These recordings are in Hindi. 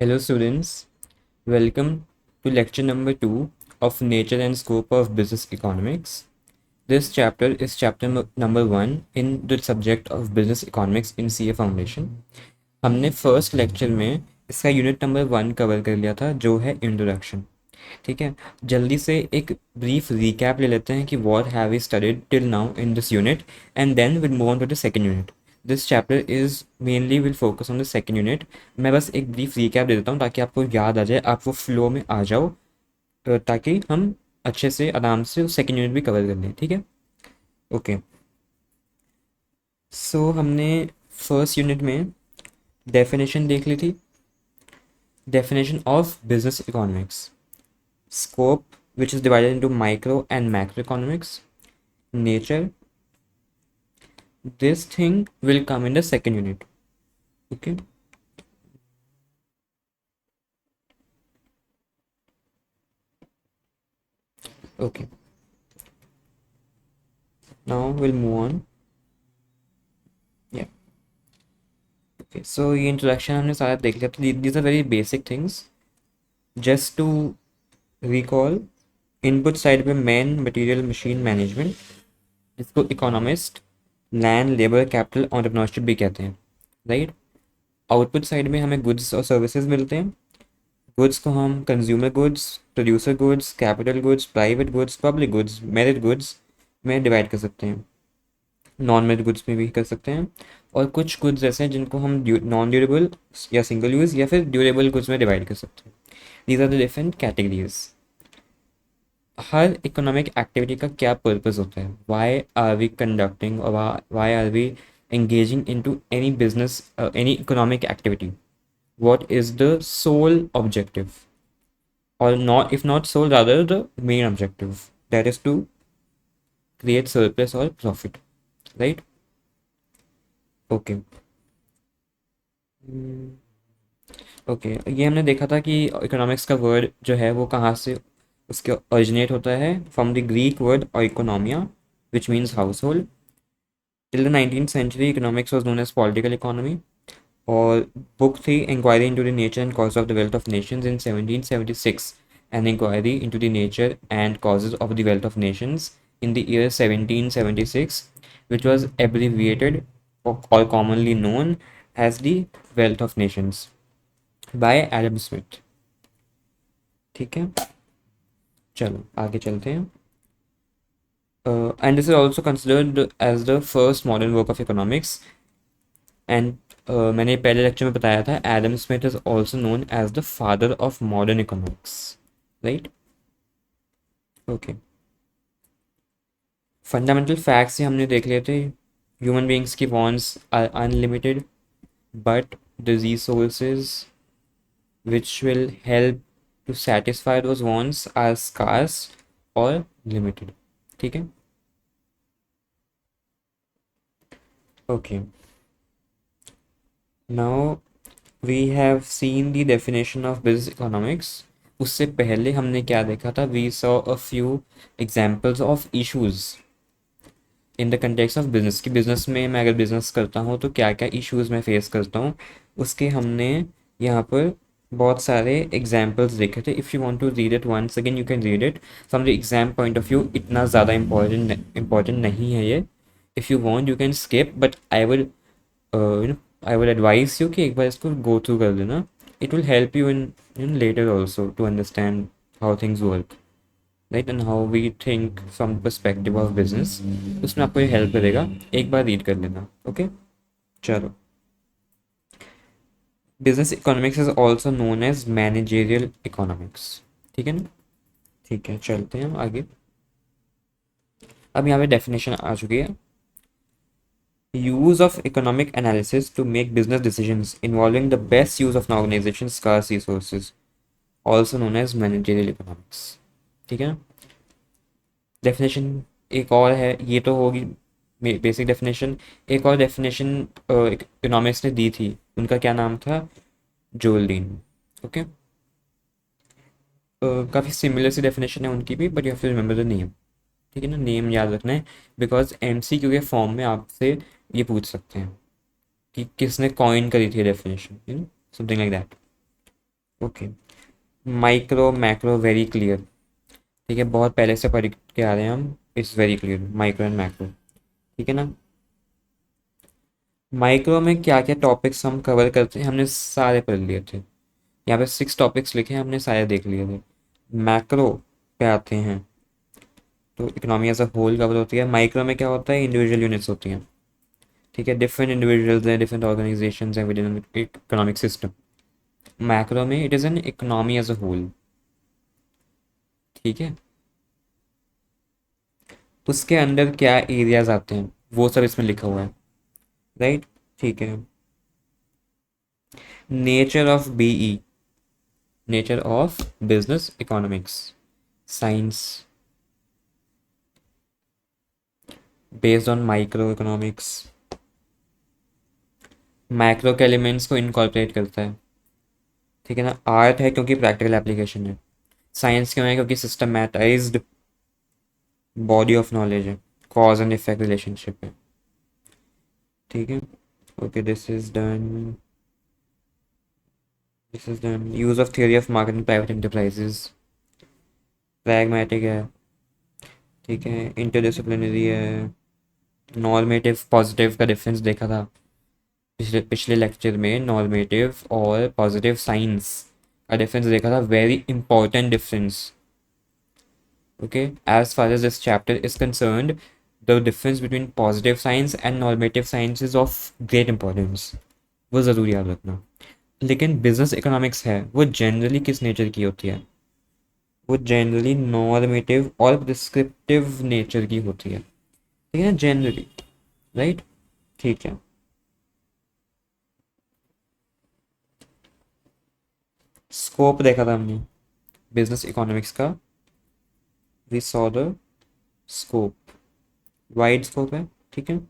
Hello students, welcome to lecture number 2 of Nature and Scope of Business Economics. This chapter is chapter number 1 in the subject of Business Economics in CA Foundation. हमने फर्स्ट लेक्चर में इसका यूनिट नंबर 1 कवर कर लिया था जो है इंट्रोडक्शन। ठीक है, जल्दी से एक ब्रीफ रिकैप ले लेते हैं कि what have we studied till now in this unit and then will move on to the second unit. This chapter is mainly will focus on the second unit. मैं बस एक ब्रीफ रिकैप दे देता हूँ ताकि आपको याद आ जाए, आप वो फ्लो में आ जाओ, ताकि हम अच्छे से आराम से सेकंड यूनिट भी कवर कर लें। ठीक है, ओके। सो हमने फर्स्ट यूनिट में डेफिनेशन देख ली थी, definition of business economics, scope, which is divided into micro and macroeconomics, nature. This thing will come in the second unit. Okay. Okay. Now we'll move on. Yeah. Okay. So ये introduction हमने सारा देख लिया। तो these are very basic things. Just to recall, input side पे मैन मटेरियल मशीन मैनेजमेंट, जिसको economist land labour capital entrepreneurship भी कहते हैं, राइट। आउटपुट साइड में हमें गुड्स और सर्विसेज मिलते हैं। गुड्स को हम consumer goods, producer goods, capital goods, private goods, public goods, merit goods में डिवाइड कर सकते हैं, नॉन मेरिट गुड्स में भी कर सकते हैं। और कुछ गुड्स ऐसे हैं जिनको हम नॉन ड्यूरेबल या सिंगल यूज़ या फिर ड्यूरेबल गुड्स में डिवाइड कर सकते हैं। These are the different categories. हर इकोनॉमिक एक्टिविटी का क्या पर्पस होता है, वाई आर वी कंडक्टिंग और why are we engaging into any business, any economic activity, what is the sole objective, or not, if not sole, rather the main objective, that is to create surplus or profit, right? Okay. Okay, ये हमने देखा था कि इकोनॉमिक्स का वर्ड जो है वो कहाँ से उसके ओरिजिनेट होता है, from the Greek word oikonomia, which means household. Till the 19th century, economics was known as political economy. और बुक थी inquiry into the nature and cause of the wealth of nations in 1776, an inquiry into the nature and causes of the wealth of nations in the year 1776, which was abbreviated or commonly known as the wealth of nations by Adam Smith. ठीक है, चलो आगे चलते हैं। And this is also considered as the first modern work of economics. And मैंने पहले लेक्चर में बताया था, Adam Smith is also known as the father of modern economics, right. Okay, fundamental facts हमने देख लिए थे। ह्यूमन बींग्स की wants are unlimited, but the resources which will help to satisfy those wants are scarce और लिमिटेड। ठीक है, okay. Now we have seen the definition of business economics. उससे पहले हमने क्या देखा था, we saw a few examples of issues in the context of business. की बिजनेस में मैं अगर बिजनेस करता हूँ तो क्या क्या इश्यूज मैं फेस करता हूँ, उसके हमने यहाँ पर बहुत सारे एग्जाम्पल्स देखे थे। If you want to read it once again, you can read it from the exam point of view. इतना ज़्यादा इम्पोर्टेंट नहीं है ये। If you want you can skip, but I will I would advise you कि एक बार इसको गो थ्रू कर लेना। It will help you in later also to understand how things work, right, and how we think from perspective of business. उसमें आपको ये हेल्प करेगा, एक बार रीड कर लेना। ओके, चलो। Business economics is also known as managerial economics. ठीक है ना, ठीक है, चलते हैं आगे। अब यहाँ पे डेफिनेशन आ चुकी है। Use of economic analysis to make business decisions involving the best use of an organization's scarce resources, also known as managerial economics. ठीक है ना, डेफिनेशन एक और है, ये तो होगी बेसिक डेफिनेशन। एक और डेफिनेशन इकोनॉमिक्स ने दी थी, उनका क्या नाम था, जोल्डीन। ओके, काफ़ी सिमिलर सी डेफिनेशन है उनकी भी, but you have to remember the name. ठीक है ना, नेम याद रखना है, बिकॉज एमसीक्यू के फॉर्म में आपसे ये पूछ सकते हैं कि किसने कॉइन करी थी definition, something like that. Okay, micro macro very clear. ठीक है, बहुत पहले से पढ़ के आ रहे हैं हम, it's very clear micro and macro. ठीक है ना। माइक्रो में क्या क्या टॉपिक्स हम कवर करते हैं हमने सारे पढ़ लिए थे। यहाँ पे 6 टॉपिक्स लिखे हैं, हमने सारे देख लिए थे। मैक्रो पे आते हैं तो economy as a whole cover होती है। माइक्रो में क्या होता है, इंडिविजुअल यूनिट्स होती हैं। ठीक है, डिफरेंट इंडिविजुअल्स हैं, डिफरेंट ऑर्गेनाइजेशंस हैं within economic system. Macro में it is an economy as a whole. ठीक है, उसके अंदर क्या एरियाज आते हैं वो सब इसमें लिखा हुआ है। राइट। ठीक है, nature of BE, nature of business economics science based on micro economics. Macro के एलिमेंट्स को इनकॉर्पोरेट करता है। ठीक है ना। आर्ट है क्योंकि प्रैक्टिकल एप्लीकेशन है। साइंस क्यों है, क्योंकि सिस्टमैटाइज्ड बॉडी ऑफ नॉलेज है, कॉज एंड इफेक्ट रिलेशनशिप है। ठीक है। Okay, this is done use of theory of market and private enterprises, pragmatic है। ठीक है, इंटरडिसिप्लिनरी है। नॉर्मेटिव पॉजिटिव का डिफरेंस देखा था पिछले पिछले लेक्चर में, नॉर्मेटिव और पॉजिटिव साइंस का डिफरेंस देखा था, very important difference. Okay, as far as this chapter is concerned, the difference between positive science and normative science is of great importance. वो ज़रूर याद रखना। लेकिन बिजनेस इकोनॉमिक्स है वो जनरली किस नेचर की होती है, वो जनरली नॉर्मेटिव और प्रिस्क्रिप्टिव नेचर की होती है। ठीक है, जनरली। राइट। ठीक है, स्कोप देखा था हमने बिजनेस इकोनॉमिक्स का। We saw the scope, wide scope है। ठीक है,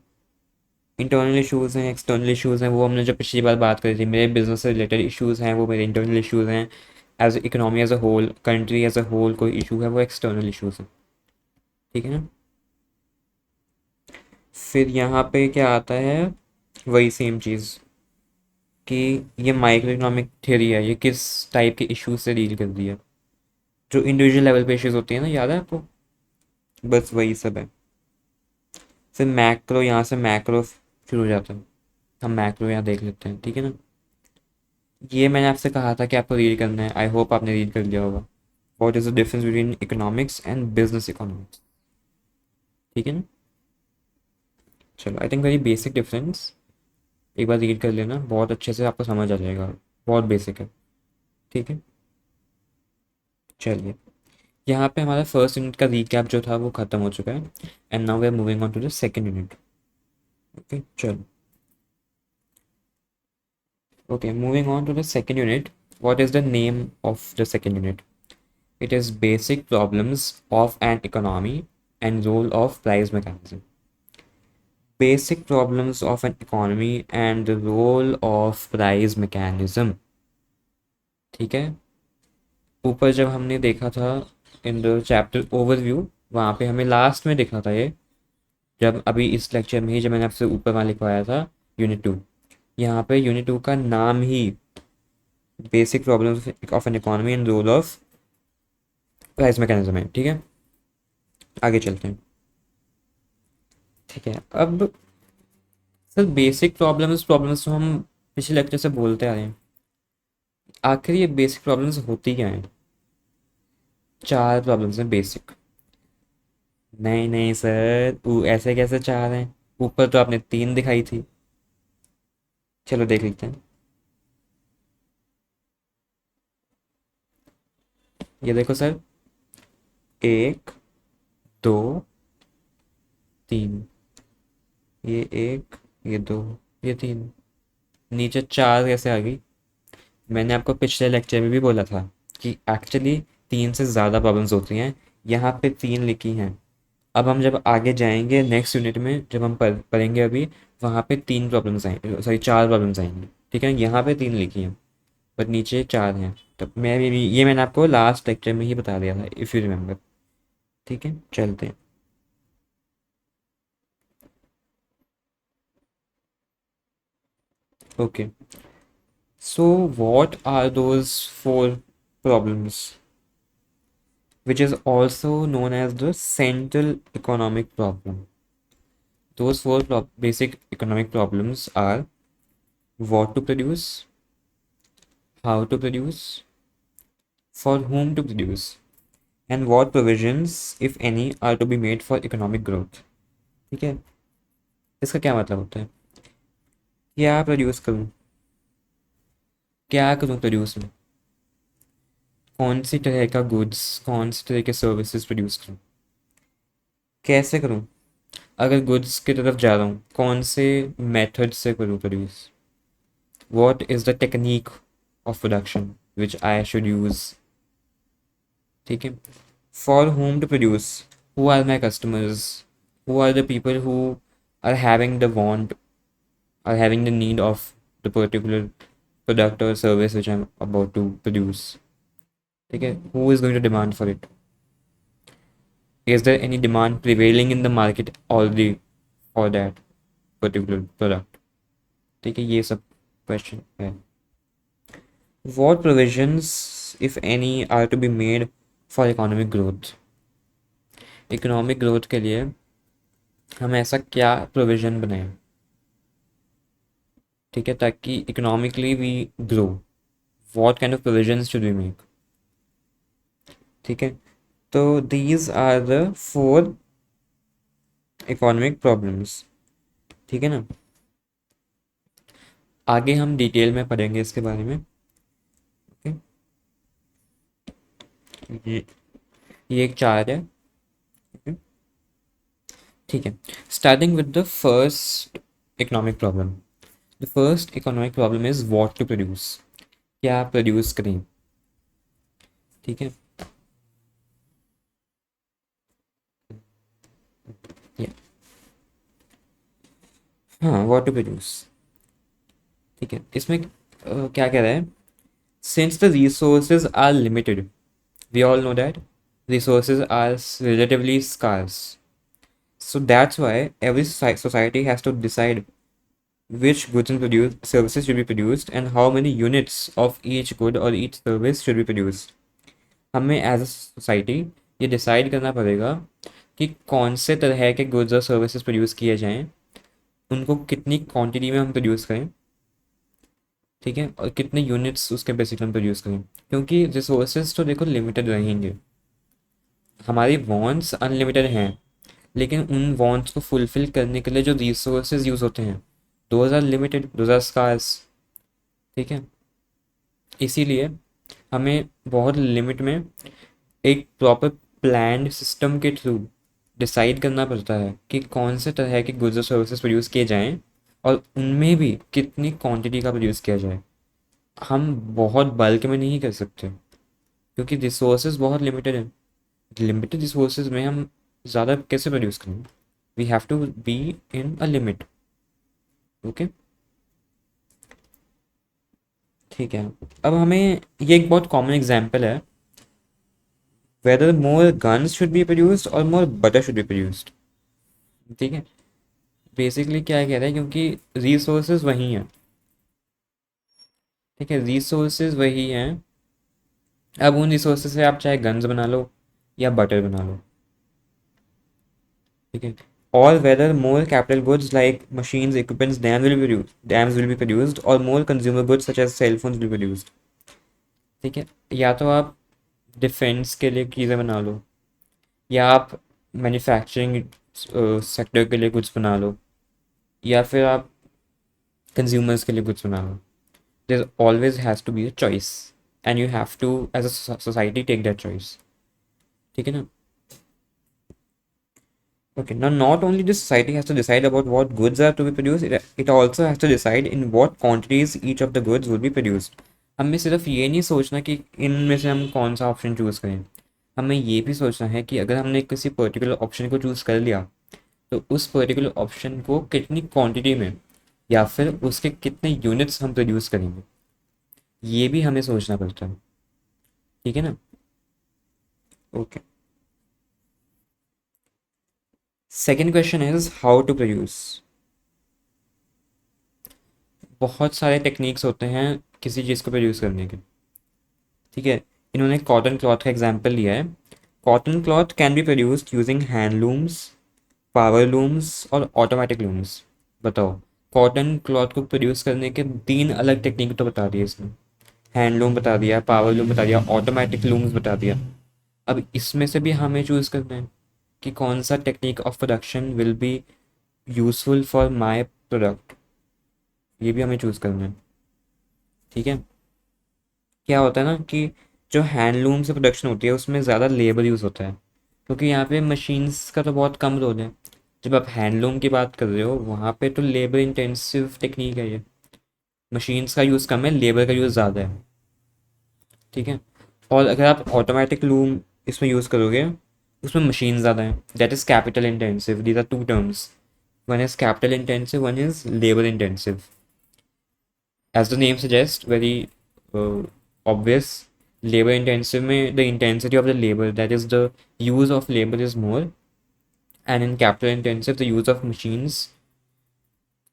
इंटरनल इश्यूज़ हैं, एक्सटर्नल इश्यूज़ हैं, वो हमने जब पिछली बार बात करी थी, मेरे बिजनेस से रिलेटेड इश्यूज़ हैं वो मेरे इंटरनल इश्यूज़ हैं। As economy as a whole, country as a whole कोई इशू है वो एक्सटर्नल इश्यूज़ हैं। ठीक है ना। फिर यहाँ पे क्या आता है, वही सेम चीज़ कि ये माइक्रो इकोनॉमिक थ्योरी है, ये किस टाइप के इश्यूज से डील करती है, जो इंडिविजुअल लेवल पे इश्यूज होती है ना, याद है आपको। बस वही सब है। फिर मैक्रो, यहाँ से मैक्रो शुरू हो जाता है। हम मैक्रो यहाँ देख लेते हैं। ठीक है ना। ये मैंने आपसे कहा था कि आपको रीड करना है, आई होप आपने रीड कर लिया होगा। What is the difference between economics and business economics. ठीक है ना। चलो, I think very basic difference, एक बार रीड कर लेना, बहुत अच्छे से आपको समझ आ जाएगा। बहुत बेसिक है। ठीक है। चलिए, यहाँ पे हमारा फर्स्ट यूनिट का रिकैप जो था वो खत्म हो चुका है, and now we are moving on to the second unit. Okay, चलो। Okay, moving on to the second unit. What is the name of the second unit? It is basic problems of an economy and role of price mechanism. Basic problems of an economy and the role of price mechanism. ठीक है। ऊपर जब हमने देखा था इन द चैप्टर ओवरव्यू, वहाँ पे हमें लास्ट में देखना था ये, जब अभी इस लेक्चर में ही जब मैंने आपसे ऊपर वहाँ लिखवाया था यूनिट 2, यहाँ पे यूनिट 2 का नाम ही basic problems of an economy and role of price mechanism है। ठीक है, आगे चलते हैं। ठीक है, अब सर बेसिक प्रॉब्लम्स प्रॉब्लम्स तो हम पिछले लेक्चर से बोलते आ रहे हैं, आखिर ये बेसिक प्रॉब्लम्स होती क्या हैं? 4 प्रॉब्लम्स हैं बेसिक। नहीं नहीं सर, ऐसे कैसे 4 हैं? ऊपर तो आपने 3 दिखाई थी। चलो देख लेते हैं। ये देखो सर, 1, 2, 3। ये 1, ये 2, ये 3। नीचे 4 कैसे आ गई? मैंने आपको पिछले लेक्चर में भी बोला था कि एक्चुअली 3 से ज़्यादा प्रॉब्लम्स होती हैं, यहाँ पे 3 लिखी हैं। अब हम जब आगे जाएंगे नेक्स्ट यूनिट में, जब हम पढ़ेंगे अभी, वहाँ पे 3 प्रॉब्लम्स आएंगे, सॉरी 4 प्रॉब्लम्स आएंगी। ठीक है, यहाँ पे 3 लिखी हैं पर नीचे 4 हैं। तो ये मैंने आपको लास्ट लेक्चर में ही बता दिया था, इफ़ यू रिमेंबर। ठीक है, चलते हैं। Okay, So what are those four problems, which is also known as the central economic problem? Those four basic economic problems are what to produce, how to produce, for whom to produce, and what provisions, if any, are to be made for economic growth. ठीक है, इसका क्या मतलब होता है? क्या प्रोड्यूस करूँ, क्या करूँ प्रोड्यूस में, कौन सी तरह का गुड्स, कौन सी तरह के सर्विसेज प्रोड्यूस करूँ, कैसे करूँ, अगर गुड्स की तरफ जा रहा हूँ कौन से मेथड से करूँ produce, what is the technique of production which I should use. ठीक है, for whom to produce, who are my customers, who are the people who are having the want, are having the need of the particular product or service which I'm about to produce. ठीक है, who is going to demand for it? Is there any demand prevailing in the market already for that particular product? ठीक है, ये सब question है. What provisions, if any, are to be made for economic growth? Economic growth के लिए हम ऐसा क्या provision बनाएं, ठीक है, ताकि economically we grow? What kind of provisions should we make? ठीक है, तो these are the four economic problems. ठीक है ना, आगे हम डिटेल में पढ़ेंगे इसके बारे में. ओके, ये ये एक चार्ट है. ओके, ठीक है, starting with the first economic problem. The first economic problem is what to produce, क्या प्रोड्यूस करें. ठीक है, या हाँ, व्हाट टू प्रोड्यूस. ठीक है, इसमें क्या कह रहा है, since the resources are limited, we all know that resources are relatively scarce. So that's why every society has to decide which goods and services should be produced and how many units of each good or each service should be produced. हमें एज अ सोसाइटी ये डिसाइड करना पड़ेगा कि कौन से तरह के गुड्स और सर्विसेज प्रोड्यूस किए जाएं, उनको कितनी क्वांटिटी में हम प्रोड्यूस करें. ठीक है, और कितने यूनिट्स उसके बेसिकली हम प्रोड्यूस करें, क्योंकि रिसोर्सेज तो देखो लिमिटेड रहेंगे. हमारी वॉन्ट्स अनलिमिटेड हैं, लेकिन उन वॉन्ट्स को फुलफिल करने के लिए जो रिसोर्सेज यूज़ होते हैं, those are limited, those are scarce. ठीक है, इसीलिए हमें बहुत लिमिट में एक प्रॉपर प्लान्ड सिस्टम के थ्रू डिसाइड करना पड़ता है कि कौन से तरह के गुड्स और सर्विसेज प्रोड्यूस किए जाएं और उनमें भी कितनी क्वांटिटी का प्रोड्यूस किया जाए. हम बहुत बल्क में नहीं कर सकते क्योंकि रिसोर्सेज बहुत लिमिटेड है. लिमिटेड रिसोर्सेज में हम ज़्यादा कैसे प्रोड्यूस करेंगे? We have to be in a limit. Okay, ठीक है, अब हमें ये एक बहुत कॉमन एग्जांपल है, whether more guns should be produced और more butter should be produced. ठीक है, बेसिकली क्या कह रहा है, क्योंकि रिसोर्सेज वही हैं. ठीक है, रिसोर्सेज वही हैं. अब उन रिसोर्सेज से आप चाहे गन्स बना लो या बटर बना लो. ठीक है, or whether more capital goods like machines, equipments, dams will be produced, or more consumer goods such as cell phones will be produced. ठीक है, या तो आप डिफेंस के लिए चीज़ें बना लो, या आप मैन्युफैक्चरिंग सेक्टर के लिए कुछ बना लो, या फिर आप कंज्यूमर्स के लिए कुछ बना लो. There always has to be a choice and you have to as a society take that choice. ठीक है ना. Okay, now not only the society has to decide about what goods are to be produced, it also has to decide in what quantities each of the goods will be produced. हमें सिर्फ ये नहीं सोचना कि इनमें से हम कौन सा ऑप्शन चूज़ करें, हमें ये भी सोचना है कि अगर हमने किसी पर्टिकुलर ऑप्शन को चूज़ कर लिया तो उस पर्टिकुलर ऑप्शन को कितनी क्वांटिटी में या फिर उसके कितने यूनिट्स हम प्रोड्यूस करेंगे, ये भी हमें सोचना पड़ता है. ठीक है ना. Okay, second question is how to produce. बहुत सारे टेक्निक्स होते हैं किसी चीज़ को प्रोड्यूस करने के। ठीक है, इन्होंने कॉटन क्लॉथ का एग्जाम्पल लिया है। Cotton cloth can be produced using handlooms, power looms और ऑटोमेटिक लूम्स। बताओ, कॉटन क्लॉथ को प्रोड्यूस करने के 3 अलग टेक्निक तो बता दिए इसने। हैंडलूम बता दिया, पावर लूम बता दिया, ऑटोमेटिक लूम्स बता दिया। अब इसमें से भी हमें चूज़ करना है कि कौन सा technique of production will be useful for my product. ये भी हमें चूज़ करना है। ठीक है, क्या होता है ना कि जो हैंडलूम से प्रोडक्शन होती है उसमें ज़्यादा लेबर यूज़ होता है, क्योंकि यहाँ पे मशीन्स का तो बहुत कम रोल है। जब आप हैंडलूम की बात कर रहे हो वहाँ पे तो लेबर इंटेंसिव टेक्निक है ये। मशीन्स का यूज़ कम है, लेबर का यूज़ ज़्यादा है। ठीक है, और अगर आप ऑटोमेटिक लूम इसमें यूज़ करोगे उसमें मशीन ज़्यादा है, that is capital intensive. These are two terms, one is capital intensive, one is labour intensive. as the name suggests, very obvious, labor intensive में the intensity of the labor, that is the use of labor is more, and in capital intensive the use of machines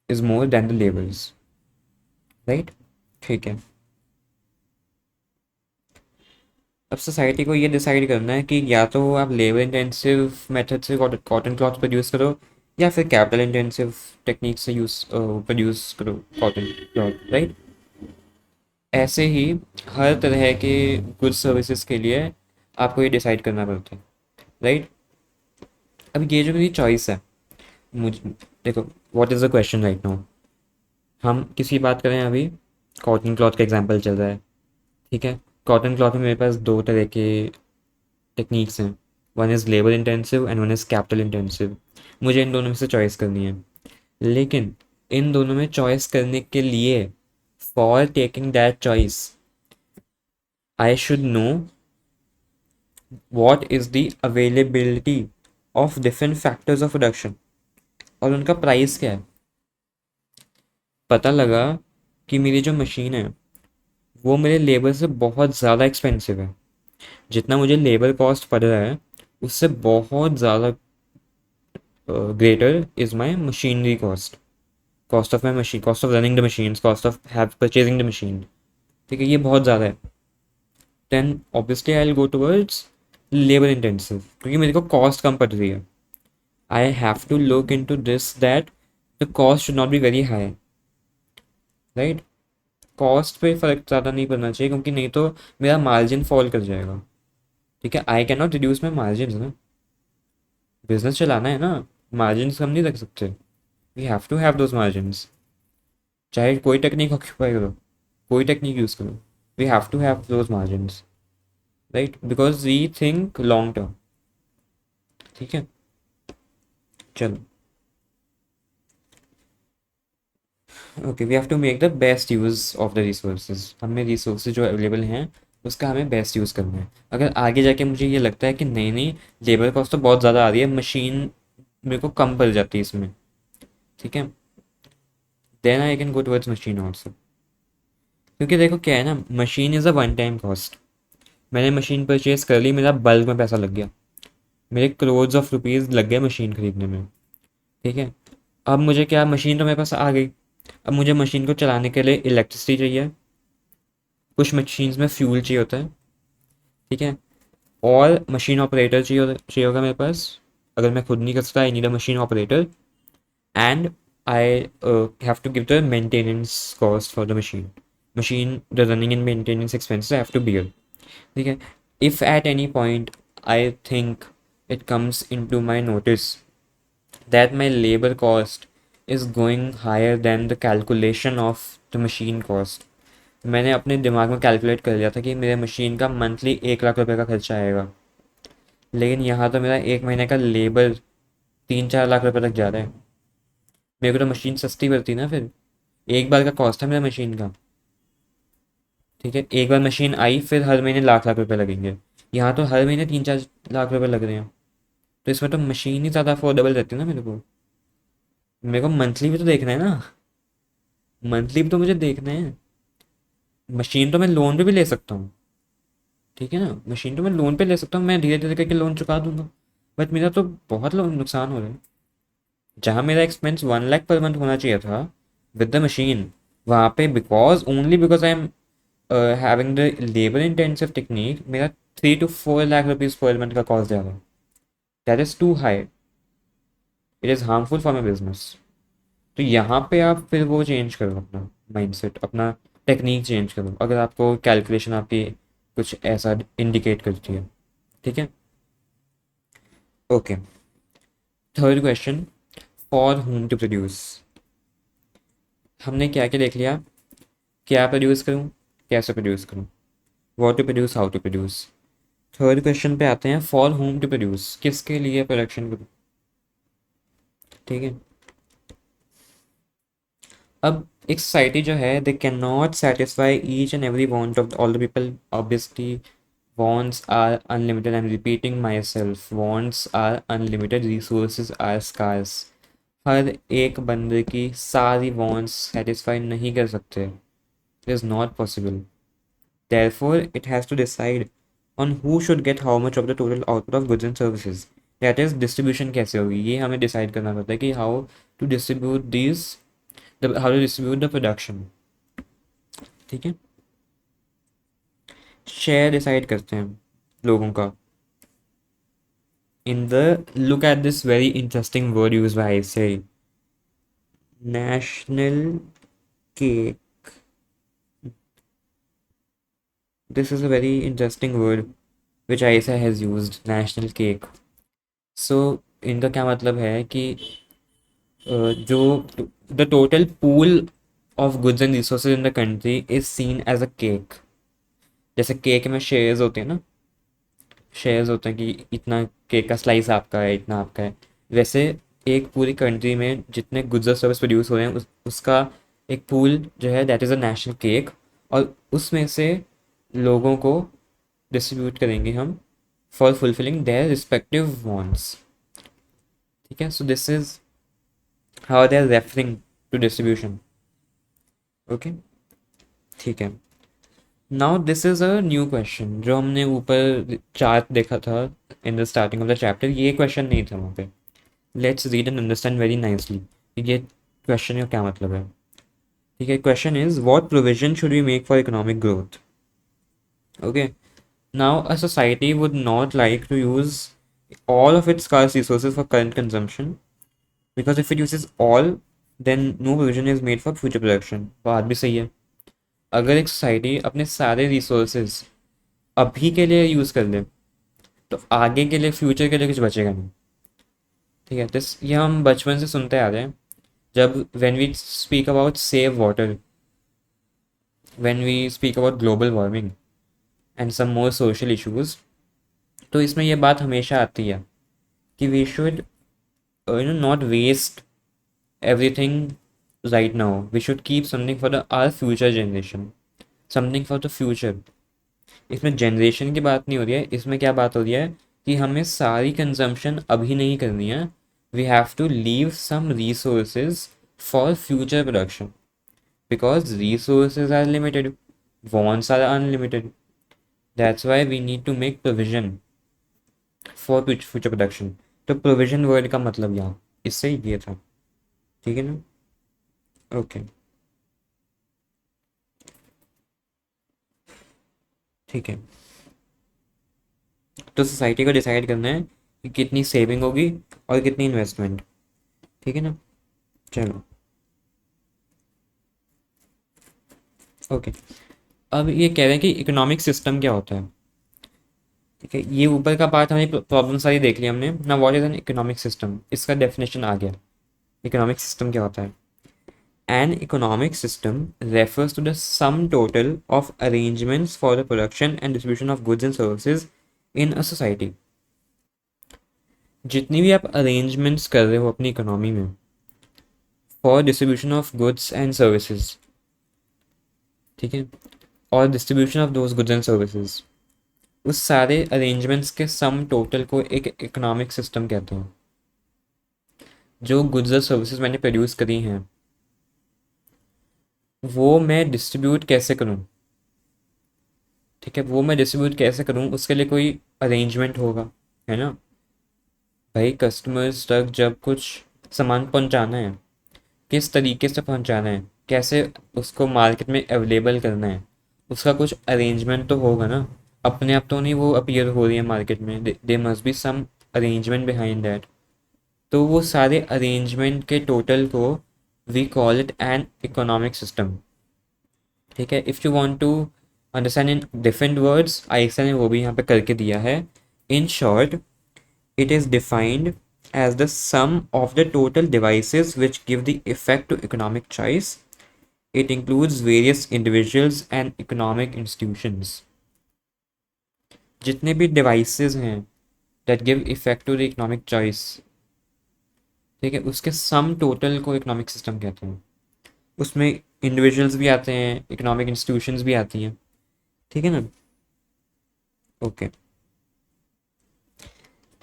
is more than the labors, right? ठीक है, अब सोसाइटी को ये डिसाइड करना है कि या तो आप लेबर इंटेंसिव मेथड से कॉटन क्लॉथ प्रोड्यूस करो या फिर कैपिटल इंटेंसिव टेक्निक से यूज प्रोड्यूस करो कॉटन क्लॉथ, राइट? ऐसे ही हर तरह के गुड्स सर्विसेज के लिए आपको ये डिसाइड करना पड़ता है, राइट? अब ये जो मेरी चॉइस है, मुझे देखो, what is the question right now. हम किसी बात करें अभी, कॉटन क्लॉथ का एग्जांपल चल रहा है। ठीक है, कॉटन क्लॉथ में मेरे पास 2 तरह के टेक्निक्स हैं, one is labour intensive and one is capital intensive. मुझे इन दोनों में से चॉइस करनी है, लेकिन इन दोनों में चॉइस करने के लिए, for taking that choice, I should know what is the availability of different factors of production और उनका प्राइस क्या है। पता लगा कि मेरी जो मशीन है वो मेरे लेबर से बहुत ज़्यादा एक्सपेंसिव है, जितना मुझे लेबर कॉस्ट पड़ रहा है उससे बहुत ज़्यादा greater is my machinery cost, cost of my machine, cost of running the machine, cost of have purchasing the machine. ठीक है, ये बहुत ज़्यादा है। Then obviously I will go towards labour intensive, क्योंकि मेरे को कॉस्ट कम पड़ रही है। I have to look into this that the cost should not be very high, right? Cost पे फर्क ज़्यादा नहीं पड़ना चाहिए, क्योंकि नहीं तो मेरा मार्जिन फॉल कर जाएगा। ठीक है, I can not reduce my margin ना, बिजनेस चलाना है ना, मार्जिन हम नहीं रख सकते। We have to have those margin, चाहे कोई टेक्निक ऑक्यूपाई करो, कोई टेक्निक यूज़ करो, we have to have those margin, right? Because we think long term. ठीक है, चलो, okay, we have to make the best use of the resources. हमें रिसोर्सेज जो अवेलेबल हैं उसका हमें बेस्ट यूज़ करना है। अगर आगे जाके मुझे ये लगता है कि नहीं नहीं, लेबर कॉस्ट तो बहुत ज़्यादा आ रही है, मशीन मेरे को कम पड़ जाती है इसमें, ठीक है, then I can go towards machine also. क्योंकि देखो क्या है ना, machine is a one time cost. मैंने मशीन परचेज कर ली, मेरा बल्क में पैसा लग गया, मेरे करोड्स ऑफ रुपीज़ लग गए मशीन खरीदने में। ठीक है, अब मुझे क्या, मशीन तो मेरे पास आ गई, अब मुझे मशीन को चलाने के लिए इलेक्ट्रिसिटी चाहिए, कुछ मशीन्स में फ्यूल चाहिए होता है। ठीक है, और मशीन ऑपरेटर चाहिए होगा मेरे पास। अगर मैं खुद नहीं कर सकता, I need a machine operator, and I have to give the maintenance cost for the machine the running and maintenance expenses I have to bear. ठीक है, if at any point I think it comes into my notice that my labor cost is going higher than the calculation of the machine cost, मैंने अपने दिमाग में कैलकुलेट कर लिया था कि मेरे मशीन का मंथली 1 लाख रुपए का खर्चा आएगा, लेकिन यहाँ तो मेरा 1 महीने का लेबर 3-4 लाख रुपए तक जा रहा है। मेरे को तो मशीन सस्ती पड़ती ना फिर, एक बार का कॉस्ट है मेरा मशीन का। ठीक है, एक बार मशीन आई, फिर हर महीने लाख लाख रुपए लगेंगे, यहाँ तो हर महीने 3-4 लाख रुपए लग रहे हैं। तो इसमें तो मशीन ही ज़्यादा अफोर्डेबल रहती है ना मेरे को मंथली भी तो देखना है ना, मंथली भी तो मुझे देखना है। मशीन तो मैं लोन पे भी ले सकता हूँ, ठीक है ना, मशीन तो मैं लोन पे ले सकता हूँ, मैं धीरे धीरे करके लोन चुका दूंगा, बट मेरा तो बहुत लोन नुकसान हो रहा है। जहाँ मेरा एक्सपेंस 1 लाख पर मंथ होना चाहिए था विद द मशीन, वहाँ पे because only because I am having the labour intensive technique मेरा 3 to 4 lakh rupees per month का कॉस्ट जा रहा है. That is too high. It is harmful for my business. तो यहाँ पे आप फिर वो चेंज करो अपना माइंडसेट, अपना टेक्निक चेंज करो अगर आपको कैलकुलेशन आपकी कुछ ऐसा इंडिकेट करती है. ठीक है. Okay. Third question, for whom to produce. हमने क्या क्या देख लिया, क्या प्रोड्यूस करूँ, कैसे प्रोड्यूस करूँ, what to produce, how to produce. Third question पे आते हैं, फॉर whom टू प्रोड्यूस, किसके लिए प्रोडक्शन करूँ. ठीक है. अब एक सोसाइटी जो है they can not satisfy each and every want of all the people. Obviously wants are unlimited. I'm repeating myself. Wants are unlimited. Resources are scarce. हर एक बंदे की सारी wants satisfy नहीं कर सकते. It is not possible. Therefore, it has to decide on who should get how much of the total output of goods and services. That is distribution कैसे होगी, ये हमें decide करना पड़ता है कि how to distribute these, how to distribute the production. ठीक है. शेयर डिसाइड करते हैं लोगों का. In the, look at this very interesting word used by say national cake. This is a very interesting word which ISA has used, national cake. So इनका क्या मतलब है कि जो the total pool of goods and resources in the country is seen as a cake. जैसे केक में शेयर्स होते हैं ना, शेयर्स होते हैं कि इतना केक का स्लाइस आपका है, इतना आपका है. वैसे एक पूरी कंट्री में जितने गुड्स और सर्विस प्रोड्यूस हो रहे हैं उसका एक पूल जो है that is a national cake. और उसमें से लोगों को डिस्ट्रीब्यूट करेंगे हम for fulfilling their respective wants. ठीक है. So this is how they are referring to distribution. Okay. ठीक है. Now this is a new question. जो हमने ऊपर चार्ट देखा था in the starting of the chapter, ये क्वेश्चन नहीं था वहाँ पे. Let's read and understand very nicely ये क्वेश्चन का क्या मतलब है. ठीक है. Question is what provision should we make for economic growth. Okay. Now a society would not like to use all of its scarce resources for current consumption, because if it uses all, then no provision is made for future production. बात भी सही है. अगर एक सोसाइटी अपने सारे रिसोर्सेज अभी के लिए यूज़ कर ले तो आगे के लिए, फ्यूचर के लिए कुछ बचेगा नहीं. ठीक है. दिस ये हम बचपन से सुनते आ रहे हैं. जब when we speak about save water, when we speak about global warming and some more social issues, तो इसमें यह बात हमेशा आती है कि we should not waste everything right now. We should keep something for our future generation, something for the future. इसमें जनरेशन की बात नहीं हो रही है. इसमें क्या बात हो रही है कि हमें सारी कंजम्पशन अभी नहीं करनी है. We have to leave some resources for future production, because resources are limited, wants are unlimited. That's why we need to make provision for future production. तो प्रोविजन वर्ड का मतलब यहाँ इससे ये था. ठीक है ना. ओके. ठीक है. तो सोसाइटी को डिसाइड करना है कि कितनी सेविंग होगी और कितनी इन्वेस्टमेंट. ठीक है ना. चलो. ओके. अब ये कह रहे हैं कि इकोनॉमिक सिस्टम क्या होता है. ठीक है. ये ऊपर का पार्ट हमें प्रॉब्लम सारी देख लिया हमने ना. What is an economic system, इसका डेफिनेशन आ गया. इकोनॉमिक सिस्टम क्या होता है. An economic system refers to the sum total of arrangements for the production and distribution of goods and services in a society. जितनी भी आप अरेंजमेंट्स कर रहे हो अपनी इकोनॉमी में for distribution of goods and services, ठीक है, और distribution of those goods and services, उस सारे अरेंजमेंट्स के सम टोटल को एक इकोनॉमिक सिस्टम कहते हैं. जो गुड्स और सर्विसेज मैंने प्रोड्यूस करी हैं वो मैं डिस्ट्रीब्यूट कैसे करूं. ठीक है. वो मैं डिस्ट्रीब्यूट कैसे करूं उसके लिए कोई अरेंजमेंट होगा, है ना. भाई कस्टमर्स तक जब कुछ सामान पहुंचाना है, किस तरीके से पहुंचाना है, कैसे उसको मार्केट में अवेलेबल करना है, उसका कुछ अरेंजमेंट तो होगा ना। अपने आप तो नहीं वो अपीयर हो रही है मार्केट में, there must be some arrangement behind that. तो वो सारे अरेंजमेंट के टोटल को we call it an economic system. ठीक है, if you want to understand in different words, आइसा ने वो भी यहाँ पे करके दिया है। In short, it is defined as the sum of the total devices which give the effect to economic choice. It includes various individuals and economic institutions. जितने भी devices हैं that give effect to the economic choice, ठीक है, उसके sum total को economic system कहते हैं। उसमें individuals भी आते हैं, economic institutions भी आती हैं। ठीक है ना? ओके,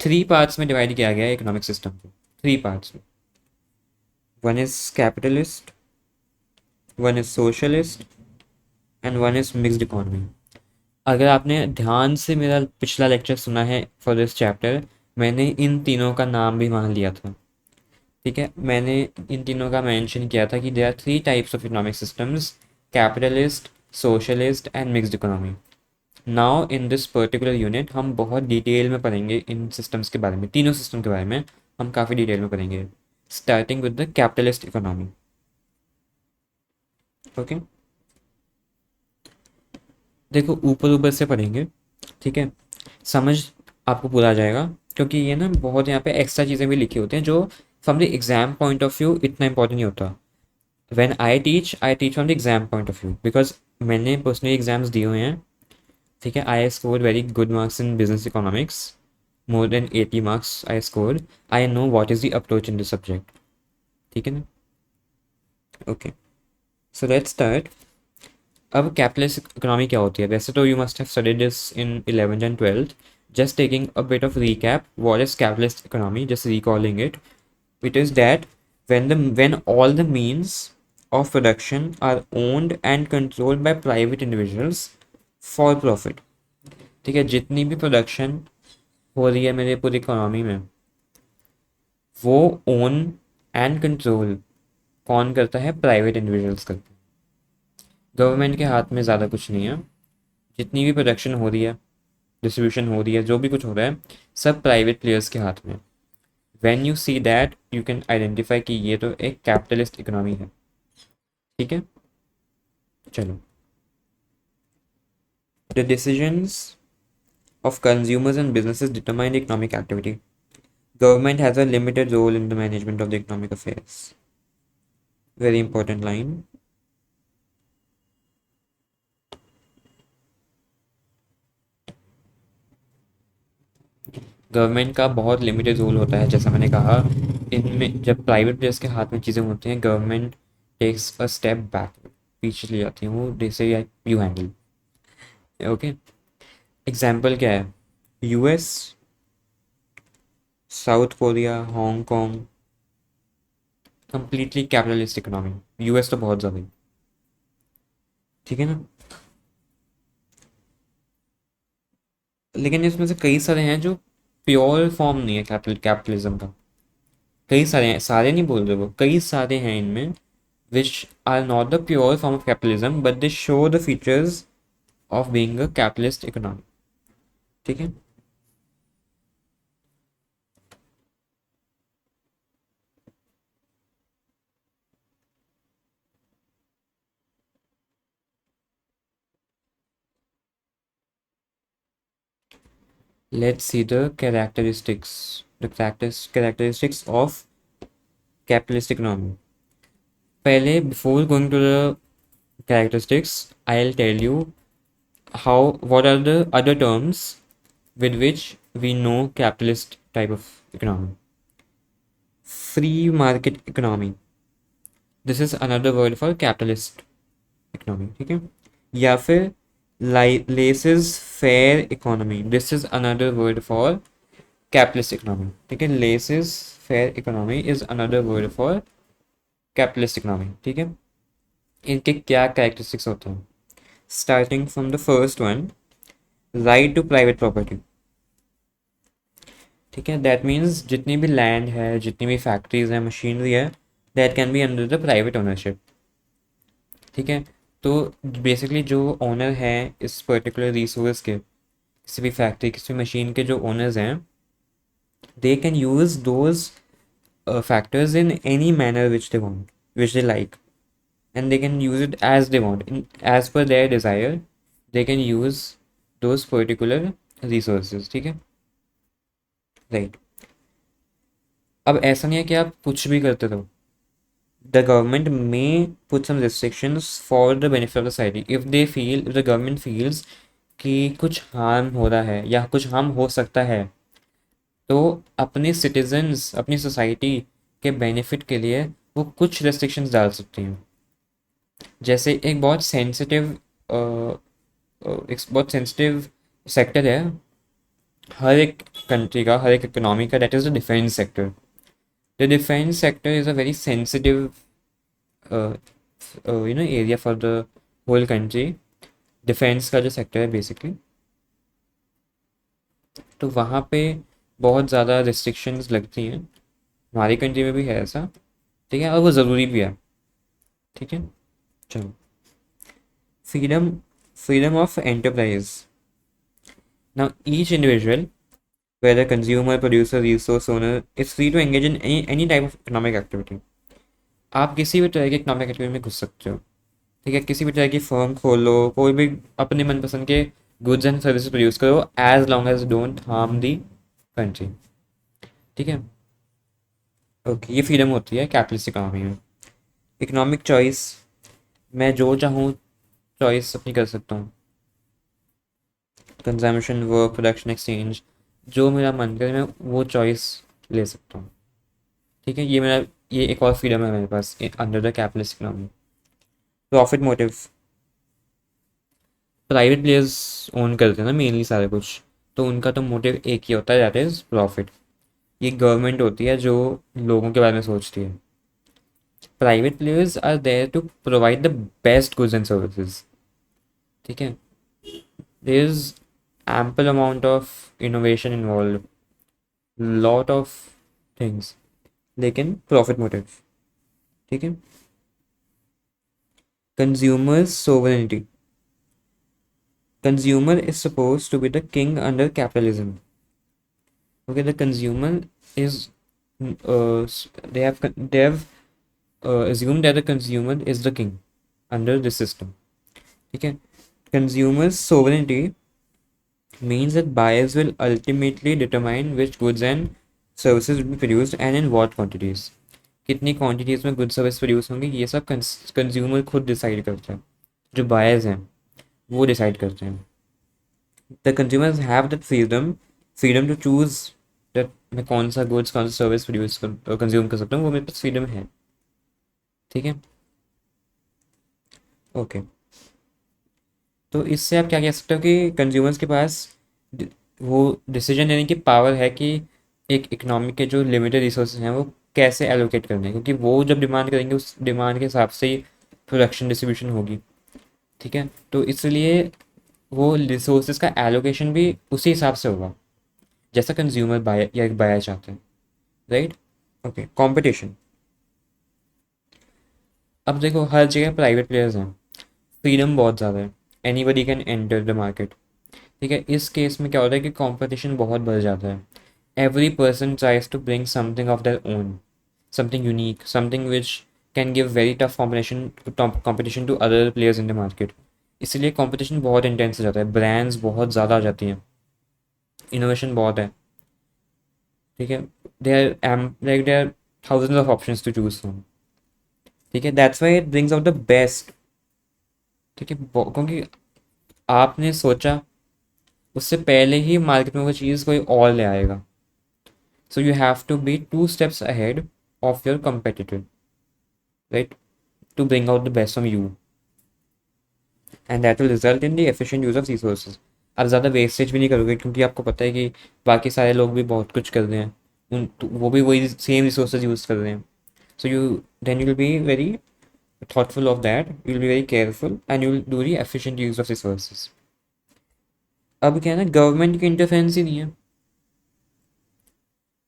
थ्री पार्ट्स में डिवाइड किया गया है इकोनॉमिक सिस्टम को, थ्री पार्ट्स में। One is capitalist, one is socialist, and one is mixed economy. अगर आपने ध्यान से मेरा पिछला लेक्चर सुना है फॉर दिस चैप्टर, मैंने इन तीनों का नाम भी वहाँ लिया था। ठीक है, मैंने इन तीनों का मेंशन किया था कि there are three types of economic systems, capitalist, socialist and mixed economy. Now in this particular unit हम बहुत डिटेल में पढ़ेंगे इन सिस्टम्स के बारे में, तीनों सिस्टम के बारे में हम काफ़ी डिटेल में पढ़ेंगे, starting with the capitalist economy. Okay, देखो ऊपर ऊपर से पढ़ेंगे, ठीक है, समझ आपको पूरा आ जाएगा। क्योंकि ये ना बहुत यहाँ पे एक्स्ट्रा चीज़ें भी लिखी होती हैं जो from the exam point of view इतना इंपॉर्टेंट नहीं होता। When I teach from the exam point of view, because मैंने पर्सनली एग्जाम्स दिए हुए हैं। ठीक है, I score very good marks in business economics, more than 80 marks I score. I know what is the approach in this subject. ठीक है ना? Okay, so let's start. अब कैपिटलिस्ट इकोनॉमी क्या होती है? वैसे तो you must have studied this in 11th and 12th। Just taking a bit of recap, what is capitalist economy? Just recalling it. It is that when all the means of production are owned and controlled by private individuals for profit. ठीक है, जितनी भी प्रोडक्शन हो रही है मेरे पूरी इकोनॉमी में, वो ओन एंड कंट्रोल कौन करता है? प्राइवेट इंडिविजुअल्स करते हैं। गवर्नमेंट के हाथ में ज़्यादा कुछ नहीं है। जितनी भी प्रोडक्शन हो रही है, डिस्ट्रीब्यूशन हो रही है, जो भी कुछ हो रहा है, सब प्राइवेट प्लेयर्स के हाथ में। When you see that you can identify कि ये तो एक कैपिटलिस्ट इकोनॉमी है। ठीक है, चलो। The decisions of consumers and businesses determine economic activity. Government has a limited role in the management of the economic affairs. Very important line. Government का बहुत लिमिटेड रोल होता है, जैसा मैंने कहा। इनमें जब प्राइवेट प्लेयर्स के हाथ में चीज़ें होती हैं, government takes a step back, पीछे ले जाती हूँ, दे से यू हैंडल। ओके, एग्जाम्पल क्या है? US, south Korea, Hong Kong, completely capitalist economy. US तो बहुत ज़्यादा ही। ठीक है ना? लेकिन इसमें से कई सारे हैं जो प्योर फॉर्म नहीं है कैपिटलिज्म का। कई सारे हैं, सारे नहीं बोल रहे, वो कई सारे हैं इनमें which are not the pure form of capitalism but they show the features of being a capitalist economy. ठीक है, let's see the characteristics of capitalist economy. पहले before going to the characteristics, I'll tell you what are the other terms with which we know capitalist type of economy. Free market economy, this is another word for capitalist economy. ठीक है, या फिर laissez faire economy, this is another word for capitalist economy. ठीक है, laissez faire economy is another word for capitalist economy. ठीक है, इनके क्या कैरेक्टरिस्टिक्स होते हैं? Starting from the first one, right to private property. ठीक है, दैट मीन्स जितनी भी लैंड है, जितनी भी फैक्ट्रीज है, मशीनरी है, that can be under the private ownership. ठीक है। तो बेसिकली जो ओनर है इस पर्टिकुलर रिसोर्स के, किसी भी फैक्ट्री किसी भी मशीन के जो ओनर्स हैं, they can use those factors in any manner which they want, which they like, and they can use it as they want, as per their desire. They can use those particular resources. ठीक है, राइट। अब ऐसा नहीं है कि आप कुछ भी करते रहो। The government may put some restrictions for the benefit of the society if they feel, if the government feels कि कुछ हार्म हो रहा है या कुछ हार्म हो सकता है, तो अपने सिटीजन्स, अपनी सोसाइटी के बेनिफिट के लिए वो कुछ रेस्ट्रिक्शंस डाल सकती हैं। जैसे एक बहुत सेंसिटिव सेक्टर है हर एक कंट्री का, हर एक इकोनॉमी का, that is the defence sector. The defence sector is a very sensitive area for the whole country. Defence का जो सेक्टर है बेसिकली, तो वहाँ पे बहुत ज़्यादा रिस्ट्रिक्शंस लगती हैं। हमारी कंट्री में भी है ऐसा, ठीक है, और वो ज़रूरी भी है। ठीक है, चलो। Freedom, freedom of enterprise. Now each individual, whether consumer, producer, resource owner, is free to engage in any type of economic activity. आप किसी भी तरह की इकोनॉमिक एक्टिविटी में घुस सकते हो। ठीक है, किसी भी तरह की फर्म खोलो, कोई भी अपने मनपसंद के गुड्स एंड सर्विसेज प्रोड्यूस करो, as long as don't harm the country. ठीक है, ओके, ये फ्रीडम होती है कैपिटलिस्ट इकोनॉमी में। इकोनॉमिक चॉइस, मैं जो चाहूँ चॉइस अपनी कर सकता हूँ। कंजम्पशन, वर्क, प्रोडक्शन, एक्सचेंज, जो मेरा मन करे मैं वो चॉइस ले सकता हूँ। ठीक है, ये एक और फ्रीडम है मेरे पास under the capitalist economy. Profit motive, private players own करते हैं ना मेनली सारे कुछ, तो उनका तो मोटिव एक ही होता है, दैट इज प्रॉफिट। ये गवर्नमेंट होती है जो लोगों के बारे में सोचती है। Private players are there to provide the best goods and services. ठीक है, there is ample amount of innovation involve, lot of things, लेकिन प्रॉफिट मोटिव। ठीक है, consumers sovereignty, consumer is supposed to be the king under capitalism. Okay, the consumer is they have assumed that the consumer is the king under this system. ठीक है, consumers sovereignty means that buyers will ultimately determine which goods and services will be produced and in what quantities. कितनी क्वांटिटीज में गुड सर्विस प्रोड्यूस होंगी, ये सब कंज्यूमर खुद डिसाइड करता है। जो बायर्स हैं वो डिसाइड करते हैं। The consumers have that freedom, freedom to choose that मैं कौन सा गुड्स कौन सा सर्विस प्रोड्यूस कंज्यूम कर सकता हूँ, वो मेरे पास फ्रीडम है। ठीक है, ओके। तो इससे आप क्या कह सकते हो कि कंज्यूमर्स के पास वो डिसीजन लेने की पावर है कि एक इकोनॉमी के जो लिमिटेड रिसोर्सेज हैं वो कैसे एलोकेट करने हैं, क्योंकि वो जब डिमांड करेंगे उस डिमांड के हिसाब से ही प्रोडक्शन डिस्ट्रीब्यूशन होगी। ठीक है, तो इसलिए वो रिसोर्सेज का एलोकेशन भी उसी हिसाब से होगा जैसा कंज्यूमर बायर या एक बायर चाहते हैं। Right, okay. कंपटीशन, अब देखो हर जगह प्राइवेट प्लेयर्स हैं, फ्रीडम बहुत ज़्यादा है, anybody can enter the market. ठीक है, इस केस में क्या होता है कि कंपटीशन बहुत बढ़ जाता है। Every person tries to bring something of their own, something unique, something which can give very tough competition to other players in the market. इसलिए कंपटीशन बहुत इंटेंस हो जाता है, ब्रांड्स बहुत ज़्यादा आ जाती हैं, इनोवेशन बहुत है। ठीक है, there thousands of options to choose from. ठीक है, that's why it brings out the best. ठीक है, क्योंकि आपने सोचा उससे पहले ही मार्केट में वो चीज़ कोई और ले आएगा। So you have to be 2 steps ahead of your competitor, right, to bring out the best from you, and that will result in the efficient use of resources. आप ज़्यादा वेस्टेज भी नहीं करोगे क्योंकि आपको पता है कि बाकी सारे लोग भी बहुत कुछ कर रहे हैं, तो वो भी वही सेम रिसोर्सेज यूज़ कर रहे हैं। So you then you will be very thoughtful of that, you will be very careful and you will do the efficient use of resources. अब क्या है ना, गवर्नमेंट की इंटरफेरेंस ही नहीं है।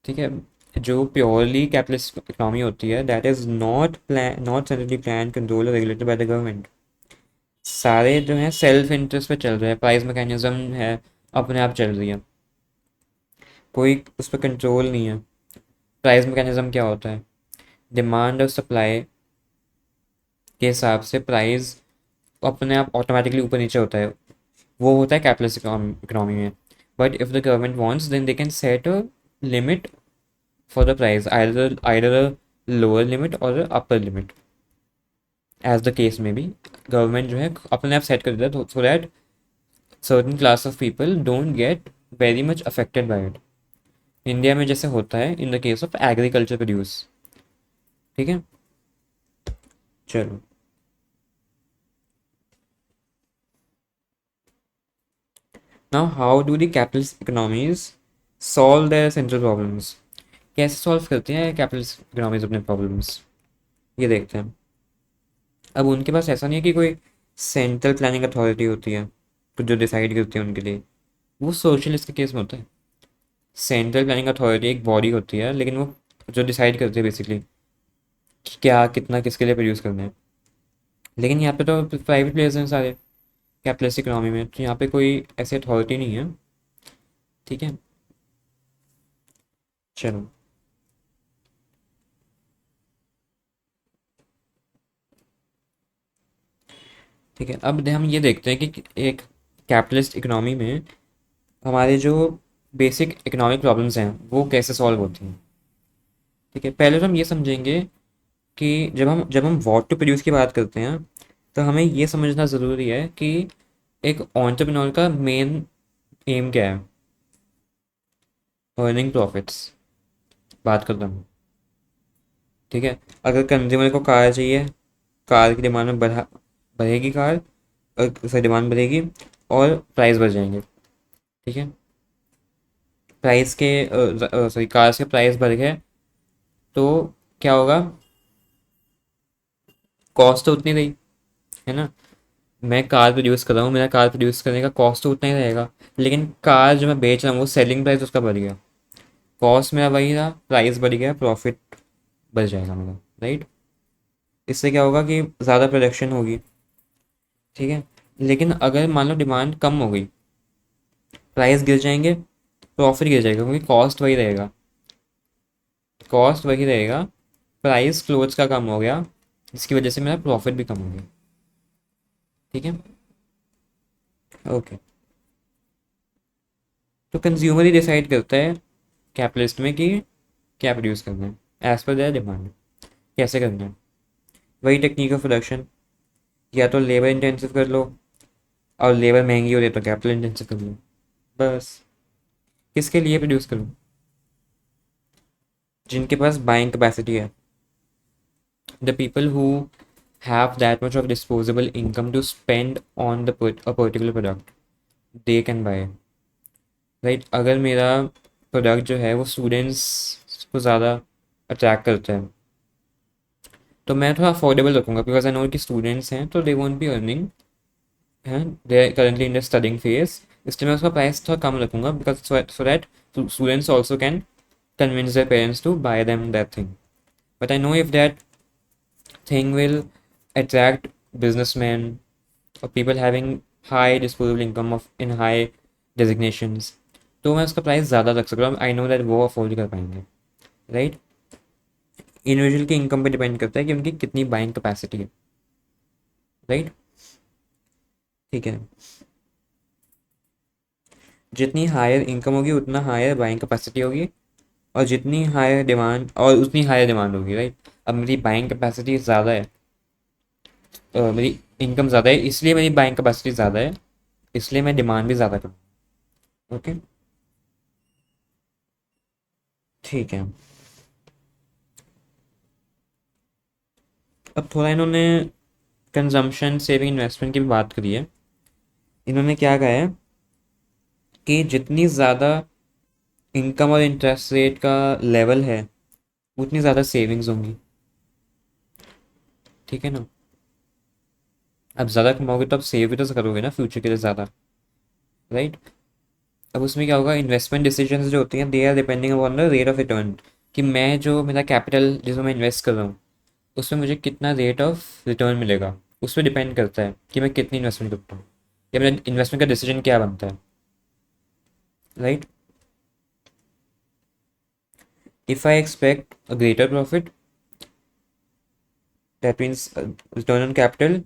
ठीक है, जो प्योरली कैपिटलिस्ट इकोनॉमी होती है that is not centrally plan control regulated by the government. सारे जो हैं सेल्फ इंटरेस्ट पे चल रहे हैं, प्राइस मैकेनिज्म है, अपने आप चल रही है, कोई उस पर कंट्रोल नहीं है। प्राइस मैकेनिज्म क्या होता है? डिमांड और सप्लाई के हिसाब से प्राइस अपने आप ऑटोमेटिकली ऊपर नीचे होता है, वो होता है कैपिटलिस्ट इकोनॉमी में। But if the government wants then they can set a limit for the price, either a lower limit और upper limit, as the case may be. Government जो है अपने आप सेट कर देता है so that certain class of people don't get very much affected by it. India में जैसे होता है in the case of agriculture produce. ठीक है, चलो। Now how do the capitalist economies solve their central problems? कैसे सॉल्व करते हैं कैपिटलिस्ट इकोनॉमीज अपने प्रॉब्लम्स, ये देखते हैं। अब उनके पास ऐसा नहीं है कि कोई सेंट्रल प्लानिंग अथॉरिटी होती है तो जो डिसाइड करती है उनके लिए। वो सोशलिस्ट के केस में होता है। सेंट्रल प्लानिंग अथॉरिटी एक बॉडी होती है, लेकिन वो जो डिसाइड करती है बेसिकली कि क्या कितना किसके लिए प्रोड्यूस करना है। लेकिन यहाँ पे तो प्राइवेट प्लेयर्स हैं सारे कैपिटलिस्ट इकोनॉमी में, तो यहाँ पे कोई ऐसी अथॉरिटी नहीं है। ठीक है, चलो। ठीक है, अब हम ये देखते हैं कि एक कैपिटलिस्ट इकोनॉमी में हमारे जो बेसिक इकोनॉमिक प्रॉब्लम्स हैं वो कैसे सॉल्व होती हैं। ठीक है, पहले तो हम ये समझेंगे कि जब हम व्हाट टू प्रोड्यूस की बात करते हैं तो हमें ये समझना ज़रूरी है कि एक एंटरप्रेन्योर का मेन एम क्या है। अर्निंग प्रॉफिट्स बात करता हूँ। ठीक है, अगर कंज्यूमर को कार चाहिए, कार की डिमांड में बढ़ेगी कार, और डिमांड बढ़ेगी और प्राइस बढ़ जाएंगे। ठीक है, प्राइस के सॉरी कार्स के प्राइस बढ़ गए तो क्या होगा? कॉस्ट तो उतनी रही, है ना। मैं कार प्रोड्यूस कर रहा हूँ, मेरा कार प्रोड्यूस करने का कॉस्ट तो उतना ही रहेगा, लेकिन कार जो मैं बेच रहा हूँ वो सेलिंग प्राइस उसका बढ़ गया। कॉस्ट मेरा वही रहा, प्राइस बढ़ गया, प्रॉफिट बढ़ जाएगा मेरा, राइट। इससे क्या होगा कि ज़्यादा प्रोडक्शन होगी। ठीक है, लेकिन अगर मान लो डिमांड कम हो गई, प्राइस गिर जाएंगे, प्रॉफिट गिर जाएगा, क्योंकि कॉस्ट वही रहेगा, कॉस्ट वही रहेगा। प्राइस क्लोथ्स का कम हो गया, जिसकी वजह से मेरा प्रॉफिट भी कम हो गया। ठीक है, ओके। तो कंज्यूमर ही डिसाइड करता है कैपिटलिस्ट में कि क्या प्रोड्यूस करना है एज पर देयर डिमांड, कैसे करना है। वही टेक्निक ऑफ प्रोडक्शन, या तो लेबर इंटेंसिव कर लो, और लेबर महंगी हो रही है तो कैपिटल इंटेंसिव कर लो, बस। किसके लिए प्रोड्यूस करूँ? जिनके पास बाइंग कैपेसिटी है, the people who have that much of disposable income to spend on a particular product, they can buy, right। अगर मेरा प्रोडक्ट जो है वो स्टूडेंट्स को ज़्यादा अट्रैक्ट करता है तो मैं थोड़ा अफोर्डेबल रखूँगा, बिकॉज आई नो कि स्टूडेंट्स हैं तो दे वोंट बी अर्निंग, हैं, they are currently in the studying phase. इसलिए मैं उसका प्राइस थोड़ा कम रखूँगा, because so that students also can convince their parents to buy them that thing. But I know if that thing will attract businessmen or people having high disposable income of in high designations, तो मैं उसका प्राइस ज़्यादा रख सकता हूँ। आई नो दैट वो अफोर्ड कर पाएंगे, राइट। इंडिविजुअल की इनकम पे डिपेंड करता है कि उनकी कितनी बाइंग कैपेसिटी है, राइट। ठीक है, जितनी हायर इनकम होगी उतना हायर बाइंग कैपेसिटी होगी, और जितनी हायर डिमांड और उतनी हायर डिमांड होगी, राइट। अब मेरी बाइंग कैपेसिटी ज़्यादा है, मेरी इनकम ज़्यादा है, इसलिए मेरी बाइंग कैपेसिटी ज़्यादा है, इसलिए मैं डिमांड भी ज़्यादा करूँ। ओके, ठीक है। अब थोड़ा इन्होंने कंजम्पशन सेविंग इन्वेस्टमेंट की भी बात करी है। इन्होंने क्या कहा है कि जितनी ज़्यादा इनकम और इंटरेस्ट रेट का लेवल है उतनी ज़्यादा सेविंग्स होंगी। ठीक है ना, अब ज़्यादा कमाओगे तो आप सेव भी तो करोगे ना फ्यूचर के लिए ज़्यादा, राइट। अब उसमें क्या होगा, इन्वेस्टमेंट डिसीजन जो होती हैं they are depending upon the rate of return, कि मैं जो मेरा कैपिटल जिसमें मैं इन्वेस्ट कर रहा हूँ उसमें मुझे कितना रेट ऑफ रिटर्न मिलेगा। उस पर डिपेंड करता है कि मैं कितनी इन्वेस्टमेंट करता हूँ या मेरा इन्वेस्टमेंट का डिसीजन क्या बनता है, right. If I expect a greater profit, that means return on capital,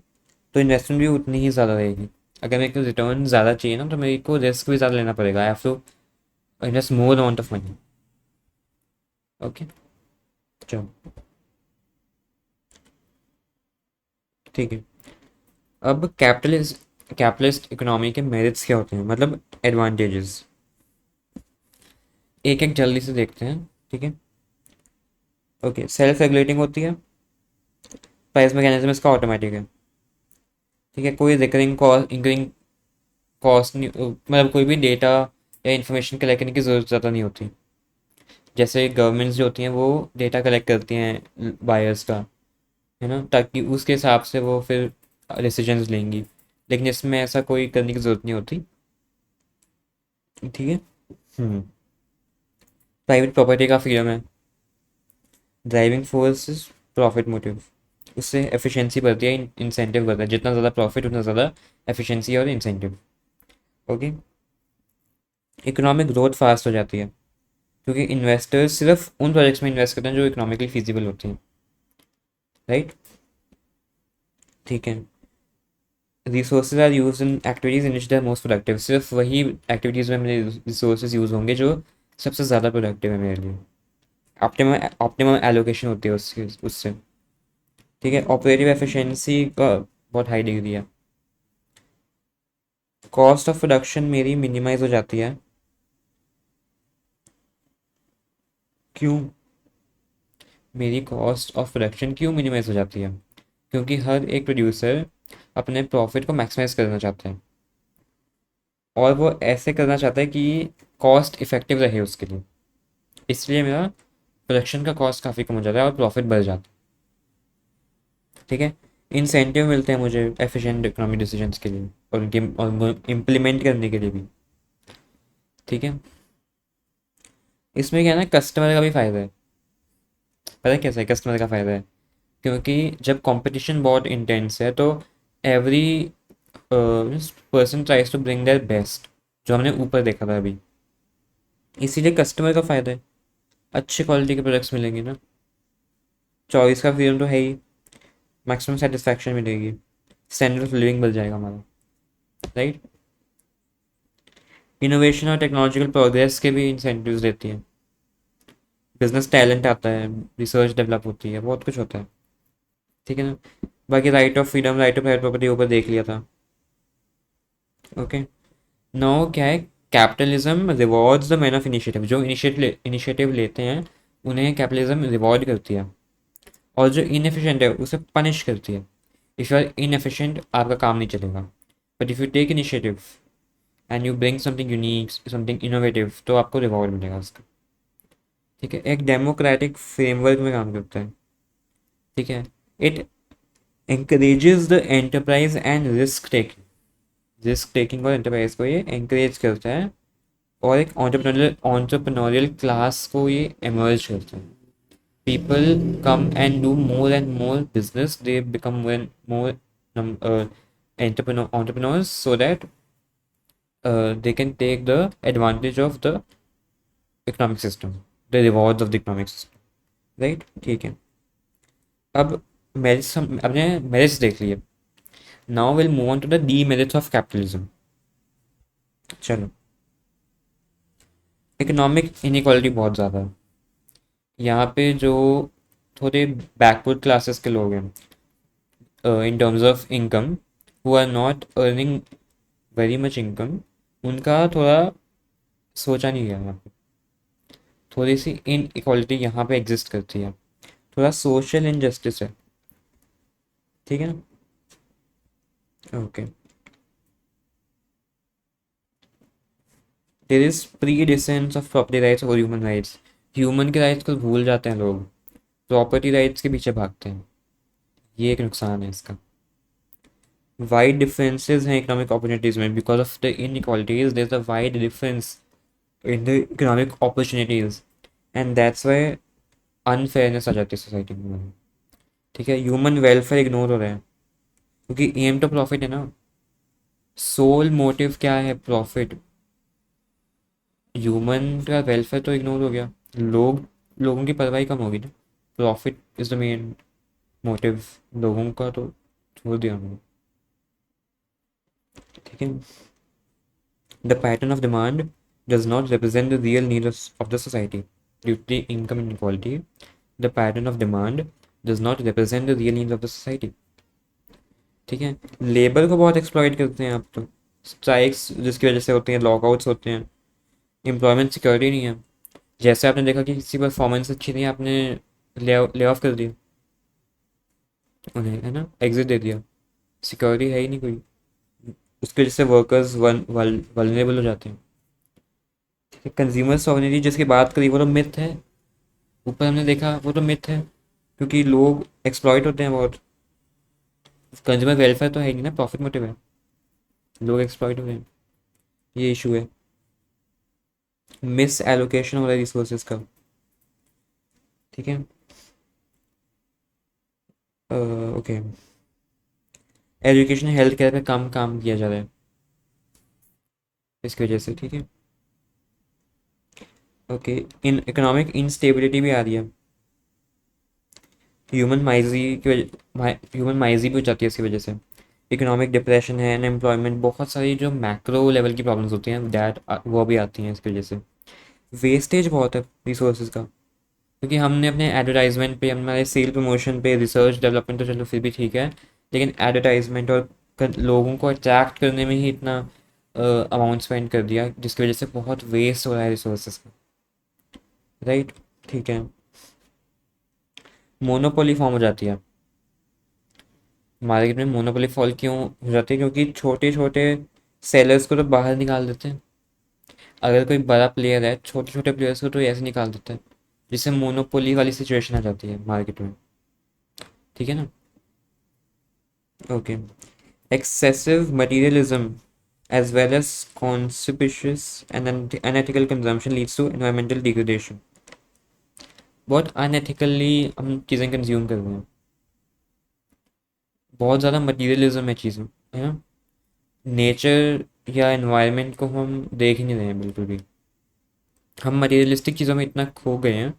तो इन्वेस्टमेंट भी उतनी ही ज़्यादा रहेगी। अगर मेरे को रिटर्न ज़्यादा चाहिए ना, तो मेरे को रिस्क भी ज़्यादा लेना पड़ेगा। I have to invest more amount of money. Okay, चलो, ठीक है। अब कैपिटलिस्ट इकोनॉमी के मेरिट्स क्या होते हैं, मतलब एडवांटेजेस, एक एक जल्दी से देखते हैं, ठीक है। ओके, सेल्फ रेगुलेटिंग होती है, प्राइस मैकेनिज्म इसका ऑटोमेटिक है, ठीक है। कोई रिकरिंग कॉस्ट, इंकरिंग कॉस्ट नहीं, मतलब कोई भी डेटा या इंफॉर्मेशन कलेक्ट करने की ज़रूरत ज़्यादा नहीं होती। जैसे गवर्नमेंट्स जो होती हैं वो डेटा कलेक्ट करती हैं बायर्स का, है ना, ताकि उसके हिसाब से वो फिर डिसीजंस लेंगी। लेकिन इसमें ऐसा कोई करने की ज़रूरत नहीं होती, ठीक है। प्राइवेट प्रॉपर्टी का फ्रीडम है, driving force is profit motive, उससे एफिशिएंसी बढ़ती है, इंसेंटिव बढ़ता है, जितना ज़्यादा प्रॉफिट उतना ज़्यादा एफिशिएंसी और incentive. Okay, economic growth fast हो जाती है, क्योंकि इन्वेस्टर्स सिर्फ उन प्रोजेक्ट्स में इन्वेस्ट करते हैं जो इकोनॉमिकली फिजिबल होते हैं, राइट, ठीक है। Resources are use in activities in which they are most productive, सिर्फ वही एक्टिविटीज़ में मेरे रिसोर्सेज यूज़ होंगे जो सबसे ज़्यादा प्रोडक्टिव है मेरे लिए। ऑप्टिमम ऑप्टिमम एलोकेशन होती है उसकी उससे, ठीक है। ऑपरेटिव एफिशिएंसी का बहुत हाई डिग्री है। कॉस्ट ऑफ प्रोडक्शन मेरी मिनिमाइज हो जाती है, क्यों? मेरी कॉस्ट ऑफ प्रोडक्शन क्यों मिनिमाइज हो जाती है? क्योंकि हर एक प्रोड्यूसर अपने प्रॉफिट को मैक्सिमाइज करना चाहता है, और वो ऐसे करना चाहता है कि कॉस्ट इफेक्टिव रहे उसके लिए। इसलिए मेरा प्रोडक्शन का कॉस्ट काफ़ी कम हो जाता है और प्रॉफिट बढ़ जाता है, ठीक है। इंसेंटिव मिलते हैं मुझे एफिशिएंट इकोनॉमिक डिसीजंस के लिए और उनके इम्प्लीमेंट करने के लिए भी, ठीक है। इसमें क्या है ना, कस्टमर का भी फ़ायदा है। पता है कैसे कस्टमर का फ़ायदा है? क्योंकि जब कंपटीशन बहुत इंटेंस है, तो every person tries to bring their best, जो हमने ऊपर देखा था अभी। इसीलिए कस्टमर का फ़ायदा है, अच्छी क्वालिटी के प्रोडक्ट्स मिलेंगे ना, चॉइस का फ्रीडम तो है ही, मैक्सिमम सेटिस्फैक्शन मिलेगी, स्टैंडर्ड ऑफ लिविंग बढ़ जाएगा हमारा, राइट। इनोवेशन और टेक्नोलॉजिकल प्रोग्रेस के भी इंसेंटिव्स देती है, बिजनेस टैलेंट आता है, रिसर्च डेवलप होती है, बहुत कुछ होता है, ठीक है ना। बाकी right of freedom, right of private property ऊपर देख लिया था। ओके, नाउ क्या है, capitalism rewards the man of initiative, जो इनिशिएटिव लेते हैं उन्हें कैपिटलिज्म रिवॉर्ड करती है, और जो इनएफिशिएंट है उसे पनिश करती है। इफ़ यू आर इनएफिशिएंट आपका काम नहीं चलेगा, but if you take initiative and you bring something unique, something innovative, तो आपको रिवॉर्ड मिलेगा उसका, ठीक है। एक डेमोक्रेटिक फ्रेमवर्क में काम करता है, ठीक है। It encourages the enterprise and risk taking और एंटरप्राइज को ये encourage करता है, और एक entrepreneurial क्लास को ये emerge करता है। People come and do more and more business, they become more and more entrepreneurs, so that they can take the advantage of the economic system, the rewards of the economic system, right, ठीक है। अब मेरिट्स, हम अपने मेरिट्स देख लिए। Now will move on to the demerits of capitalism. चलो, इकोनॉमिक इनइक्वालिटी बहुत ज़्यादा है यहाँ पे। जो थोड़े बैकवर्ड क्लासेस के लोग हैं in terms of income, who are not earning very much income, उनका थोड़ा सोचा नहीं गया यहाँ पे। थोड़ी सी इन इक्वालिटी यहाँ पे एग्जिस्ट करती है, थोड़ा सोशल इनजस्टिस है, ठीक है ना। Okay, there is presence of property rights और ह्यूमन राइट्स। ह्यूमन के राइट्स को भूल जाते हैं लोग, प्रॉपर्टी राइट्स के पीछे भागते हैं, ये एक नुकसान है इसका। वाइड डिफरेंसेस हैं इकोनॉमिक अपॉर्चुनिटीज़ में, because of the inequalities there is a wide difference in the economic opportunities, and that's why unfairness आ जाती है सोसाइटी में, ठीक है। ह्यूमन वेलफेयर इग्नोर हो रहा है, क्योंकि एम तो प्रॉफिट है ना, सोल मोटिव क्या है, प्रॉफिट। ह्यूमन का वेलफेयर तो इग्नोर हो गया, लोगों की परवाही कम होगी ना, profit is the main motive, लोगों का तो छोड़ दिया हमने। ठीक है, the pattern of demand does not represent the real needs of the society due to the income inequality. The pattern of demand does not represent the real needs of the society. ठीक है, लेबर को बहुत एक्सप्लॉइट करते हैं आप तो, स्ट्राइक्स जिसकी वजह से होती हैं, लॉकआउट्स होते हैं, एम्प्लॉयमेंट सिक्योरिटी नहीं है। जैसे आपने देखा कि किसी परफॉर्मेंस अच्छी नहीं है, आपने ले ऑफ कर दिया उन्हें, है ना, एग्जिट दे दिया, सिक्योरिटी है ही नहीं कोई, उसकी वजह से वर्कर्स वल्नरेबल हो जाते हैं। ठीक है, कंज्यूमर सॉवरेनिटी जिसकी बात करी वो तो मिथ है, ऊपर हमने देखा वो तो मिथ है, क्योंकि लोग एक्सप्लॉइट होते हैं बहुत, कंज्यूमर वेलफेयर तो है ही नहीं ना, प्रॉफिट मोटिव है, लोग एक्सप्लॉइट हो रहे हैं, ये इशू है, मिस एलोकेशन हो रहा है रिसोर्सेज का। ठीक है, ओके, एजुकेशन हेल्थ केयर पे कम काम किया जा रहा है इसकी वजह से। ठीक है, ओके, इन इकोनॉमिक इंस्टेबिलिटी भी आ रही है, ह्यूमन माइजी भी हो जाती है इसकी वजह से, इकोनॉमिक डिप्रेशन है, अनएम्प्लॉयमेंट, बहुत सारी जो मैक्रो लेवल की प्रॉब्लम्स होती हैं डैट वो भी आती हैं इसकी वजह से। वेस्टेज बहुत है रिसोर्सेज का, क्योंकि हमने अपने एडवर्टाइजमेंट पे, हमारे सेल प्रमोशन पे, रिसर्च डेवलपमेंट तो चलो फिर भी ठीक है, लेकिन एडवर्टाइजमेंट और लोगों को अट्रैक्ट करने में ही इतना अमाउंट स्पेंड कर दिया, जिसकी वजह से बहुत वेस्ट हो रहा है रिसोर्सेज का। राइट, ठीक है, मोनोपोली फॉर्म हो जाती है मार्केट में, मोनोपोली फॉल क्यों हो जाती है, क्योंकि छोटे छोटे सेलर्स को तो बाहर निकाल देते हैं, अगर कोई बड़ा प्लेयर है छोटे छोटे प्लेयर्स को तो ऐसे निकाल देता है, जिससे मोनोपोली वाली सिचुएशन आ जाती है मार्केट में। ठीक है ना, okay, excessive materialism as well as conspicuous and unethical consumption leads to environmental degradation. बहुत अनएथिकली हम चीज़ें कंज्यूम कर रहे हैं, बहुत ज़्यादा मटीरियलिज्म है चीज़ें, है ना, नेचर या एनवायरनमेंट को हम देख ही नहीं रहे हैं बिल्कुल भी, हम मटीरियलिस्टिक चीज़ों में इतना खो गए हैं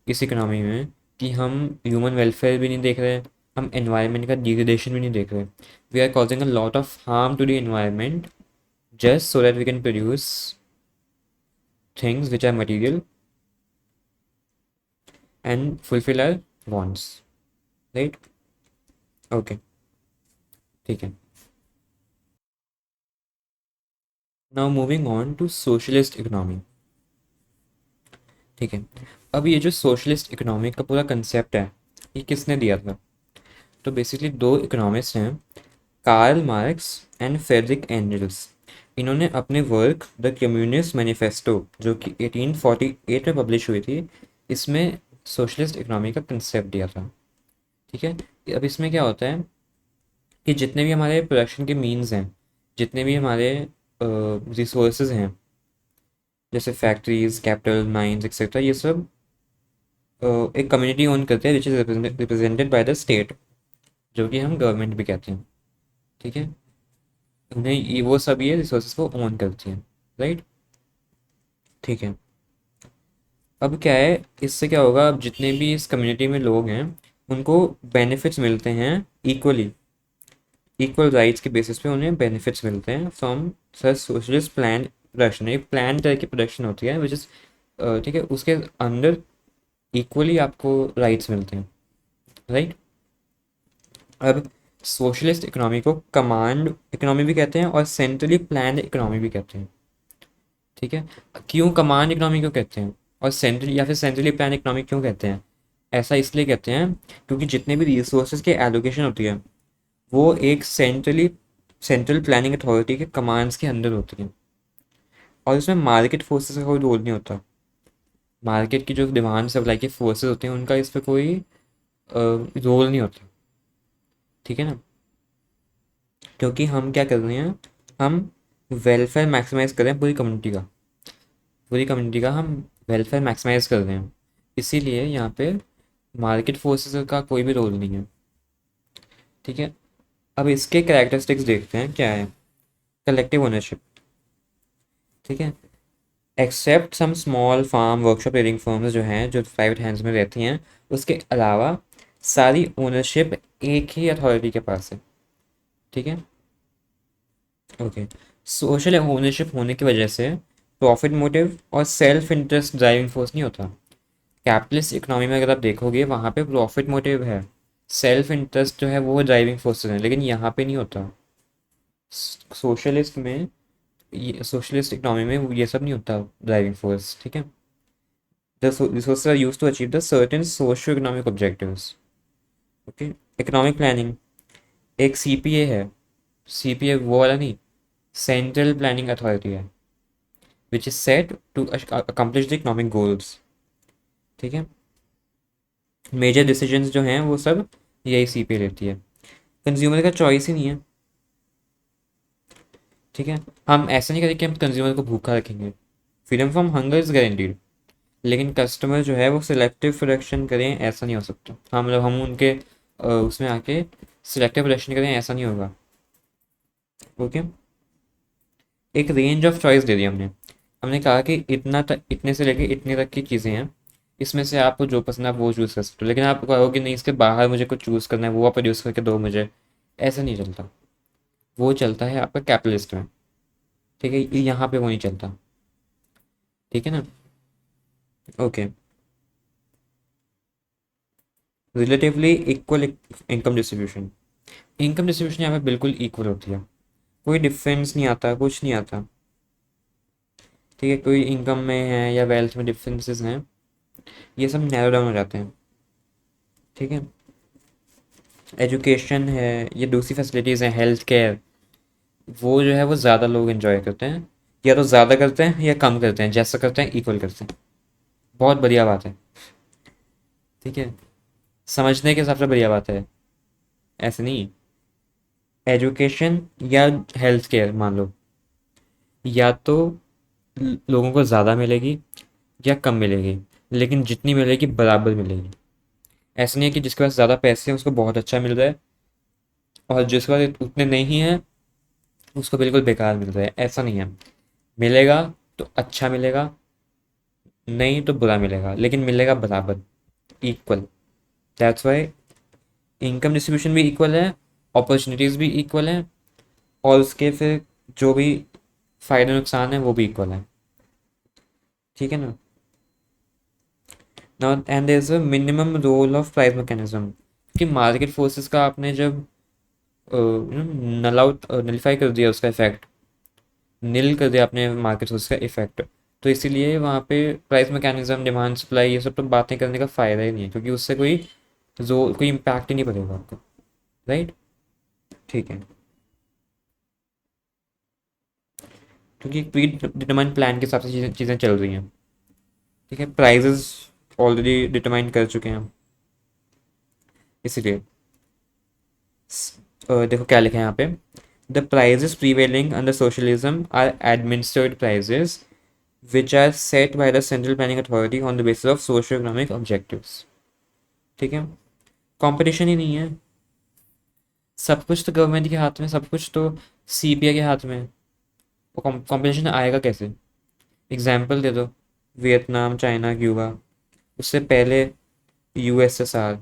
इस इकोनॉमी में कि हम ह्यूमन वेलफेयर भी नहीं देख रहे, हम एनवायरनमेंट का डिग्रेडेशन भी नहीं देख रहे, we are causing a lot of harm to the environment just so that we can produce things which are material and fulfill our wants, right? Okay, ठीक है, now moving on to socialist economy। ठीक है, अब ये जो सोशलिस्ट इकोनॉमी का पूरा कंसेप्ट है, ये किसने दिया था? तो बेसिकली दो इकोनॉमिस्ट हैं, Karl Marx and Friedrich Engels. इन्होंने अपने वर्क द कम्युनिस्ट मैनिफेस्टो, जो कि 1848 में पब्लिश हुई थी, इसमें सोशलिस्ट इकोनॉमी का कंसेप्ट दिया था। ठीक है, अब इसमें क्या होता है कि जितने भी हमारे प्रोडक्शन के मीन्स हैं, जितने भी हमारे रिसोर्सेज हैं, जैसे फैक्ट्रीज, कैपिटल, माइंस एक्सेट्रा, ये सब एक कम्युनिटी ओन करते हैं, which is represented by the state, जो कि हम गवर्नमेंट भी कहते हैं। ठीक है, उन्हें ये वो सब ये रिसोर्सेज को ओन करती हैं, राइट। ठीक है, अब क्या है, इससे क्या होगा, अब जितने भी इस कम्युनिटी में लोग हैं उनको बेनिफिट्स मिलते हैं इक्वली, इक्वल राइट्स के बेसिस पे उन्हें बेनिफिट्स मिलते हैं from such socialist plan production, एक प्लान तरह की प्रोडक्शन होती है विच इज़, ठीक है, उसके अंदर इक्वली आपको राइट्स मिलते हैं, राइट। अब सोशलिस्ट इकोनॉमी को कमांड इकोनॉमी भी कहते हैं और सेंट्रली प्लान्ड इकोनॉमी भी कहते हैं। ठीक है, क्यों कमांड इकोनॉमी क्यों कहते हैं और सेंट्रली या फिर सेंट्रली प्लान इकोनॉमी क्यों कहते हैं? ऐसा इसलिए कहते हैं क्योंकि जितने भी रिसोर्सेज की एलोकेशन होती है वो एक सेंट्रल प्लानिंग अथॉरिटी के कमांड्स के अंदर होती है, और इसमें मार्केट फोर्सेस का कोई रोल नहीं होता। मार्केट की जो डिमांड सप्लाई की फोर्सेस होते हैं उनका इस पर कोई रोल नहीं होता। ठीक है ना, क्योंकि हम क्या कर रहे हैं, हम वेलफेयर मैक्सिमाइज कर रहे हैं पूरी कम्युनिटी का हम वेलफेयर मैक्सिमाइज कर रहे हैं, इसीलिए यहाँ पे मार्केट फोर्सेस का कोई भी रोल नहीं है। ठीक है, अब इसके कैरेक्टरिस्टिक्स देखते हैं क्या है। कलेक्टिव ओनरशिप, ठीक है। Except some small farm workshop trading firms जो हैं जो प्राइवेट हैंड्स में रहती हैं, उसके अलावा सारी ओनरशिप एक ही अथॉरिटी के पास है, ठीक है। ओके। सोशल ओनरशिप होने की वजह से प्रॉफिट मोटिव और सेल्फ इंटरेस्ट ड्राइविंग फोर्स नहीं होता। कैपिटलिस्ट इकोनॉमी में अगर आप देखोगे वहाँ पे प्रॉफिट मोटिव है, सेल्फ इंटरेस्ट जो है वो ड्राइविंग फोर्स है, लेकिन यहाँ पे नहीं होता। सोशलिस्ट में, ये सोशलिस्ट इकोनॉमी में ये सब नहीं होता ड्राइविंग फोर्स, ठीक है। The resources are used to achieve the certain socio economic objectives. Okay. Economic planning, एक सीपीए है। सीपीए वो वाला नहीं, सेंट्रल प्लानिंग अथॉरिटी है, which is set to accomplish the economic goals, ठीक है। मेजर डिसीजंस जो हैं वो सब यही सीपीए लेती है। कंज्यूमर का चॉइस ही नहीं है, ठीक है। हम ऐसा नहीं करें कि हम कंज्यूमर को भूखा रखेंगे, freedom from hunger is guaranteed, लेकिन कस्टमर जो है वो सिलेक्टिव प्रोडक्शन करें ऐसा नहीं हो सकता। हम उनके उसमें आके सिलेक्टिव प्रोडक्शन करें ऐसा नहीं होगा। ओके। एक रेंज ऑफ चॉइस दे दी हमने। हमने कहा कि इतना तक, इतने से लेके इतने तक की चीज़ें हैं, इसमें से आपको जो पसंद है आप वो चूज़ कर सकते हो, लेकिन आप कहोगे नहीं इसके बाहर मुझे कुछ चूज़ करना है, वो आप प्रोड्यूस करके दो मुझे, ऐसा नहीं चलता। वो चलता है आपका कैपिटलिस्ट में, ठीक है। यहाँ पे वो नहीं चलता, ठीक है ना। Okay. Relatively equal income distribution, income distribution यहाँ पे बिल्कुल इक्वल होती है, कोई डिफरेंस नहीं आता, कुछ नहीं आता, ठीक है। कोई इनकम में है या वेल्थ में डिफरेंसेस हैं, ये सब नैरो डाउन हो जाते हैं, ठीक है। एजुकेशन है, ये दूसरी फैसिलिटीज़ हैं, हेल्थ केयर, वो जो है वो ज़्यादा लोग इन्जॉय करते हैं, या तो ज़्यादा करते हैं या कम करते हैं, जैसा करते हैं इक्वल करते हैं। बहुत बढ़िया बात है, ठीक है। समझने के हिसाब से बढ़िया बात है, ऐसे नहीं। एजुकेशन या हेल्थ केयर मान लो, या तो लोगों को ज़्यादा मिलेगी या कम मिलेगी, लेकिन जितनी मिलेगी बराबर मिलेगी। ऐसा नहीं है कि जिसके पास ज़्यादा पैसे हैं उसको बहुत अच्छा मिल रहा है और जिसके पास उतने नहीं हैं उसको बिल्कुल बेकार मिल रहा है, ऐसा नहीं है। मिलेगा तो अच्छा मिलेगा, नहीं तो बुरा मिलेगा, लेकिन मिलेगा बराबर, equal. That's why income distribution भी इक्वल है, अपॉर्चुनिटीज़ भी इक्वल हैं, और उसके फिर जो भी फ़ायदे नुकसान है वो भी इक्वल है, ठीक है ना। Now and there is a minimum role of price mechanism, कि मार्केट फोर्सेस का आपने जब नल आउट नलीफाई कर दिया, उसका इफेक्ट नील कर दिया आपने मार्केट फोर्स का इफेक्ट, तो इसीलिए वहाँ पे प्राइस मैकेनिज्म, डिमांड सप्लाई, ये सब तो बातें करने का फ़ायदा ही नहीं है, क्योंकि उससे कोई इम्पैक्ट ही नहीं पड़ेगा आपको, राइट, ठीक है। क्योंकि प्री डिटरमाइंड प्लान के हिसाब से चीज़ें चीज़ें चल रही हैं, ठीक है। प्राइजेस ऑलरेडी डिटरमाइन कर चुके हैं हम, इसीलिए देखो क्या लिखा है यहाँ पे। The prices prevailing under socialism are administered prices which are set by the central planning authority on the basis of socio economic objectives, ठीक है। कंपटीशन ही नहीं है, सब कुछ तो गवर्नमेंट के हाथ में, सब कुछ तो सीबीआई के हाथ में है। वो कंपटीशन आएगा कैसे? एग्जाम्पल दे दो, वियतनाम, चाइना, क्यूबा, उससे पहले यूएसएसआर।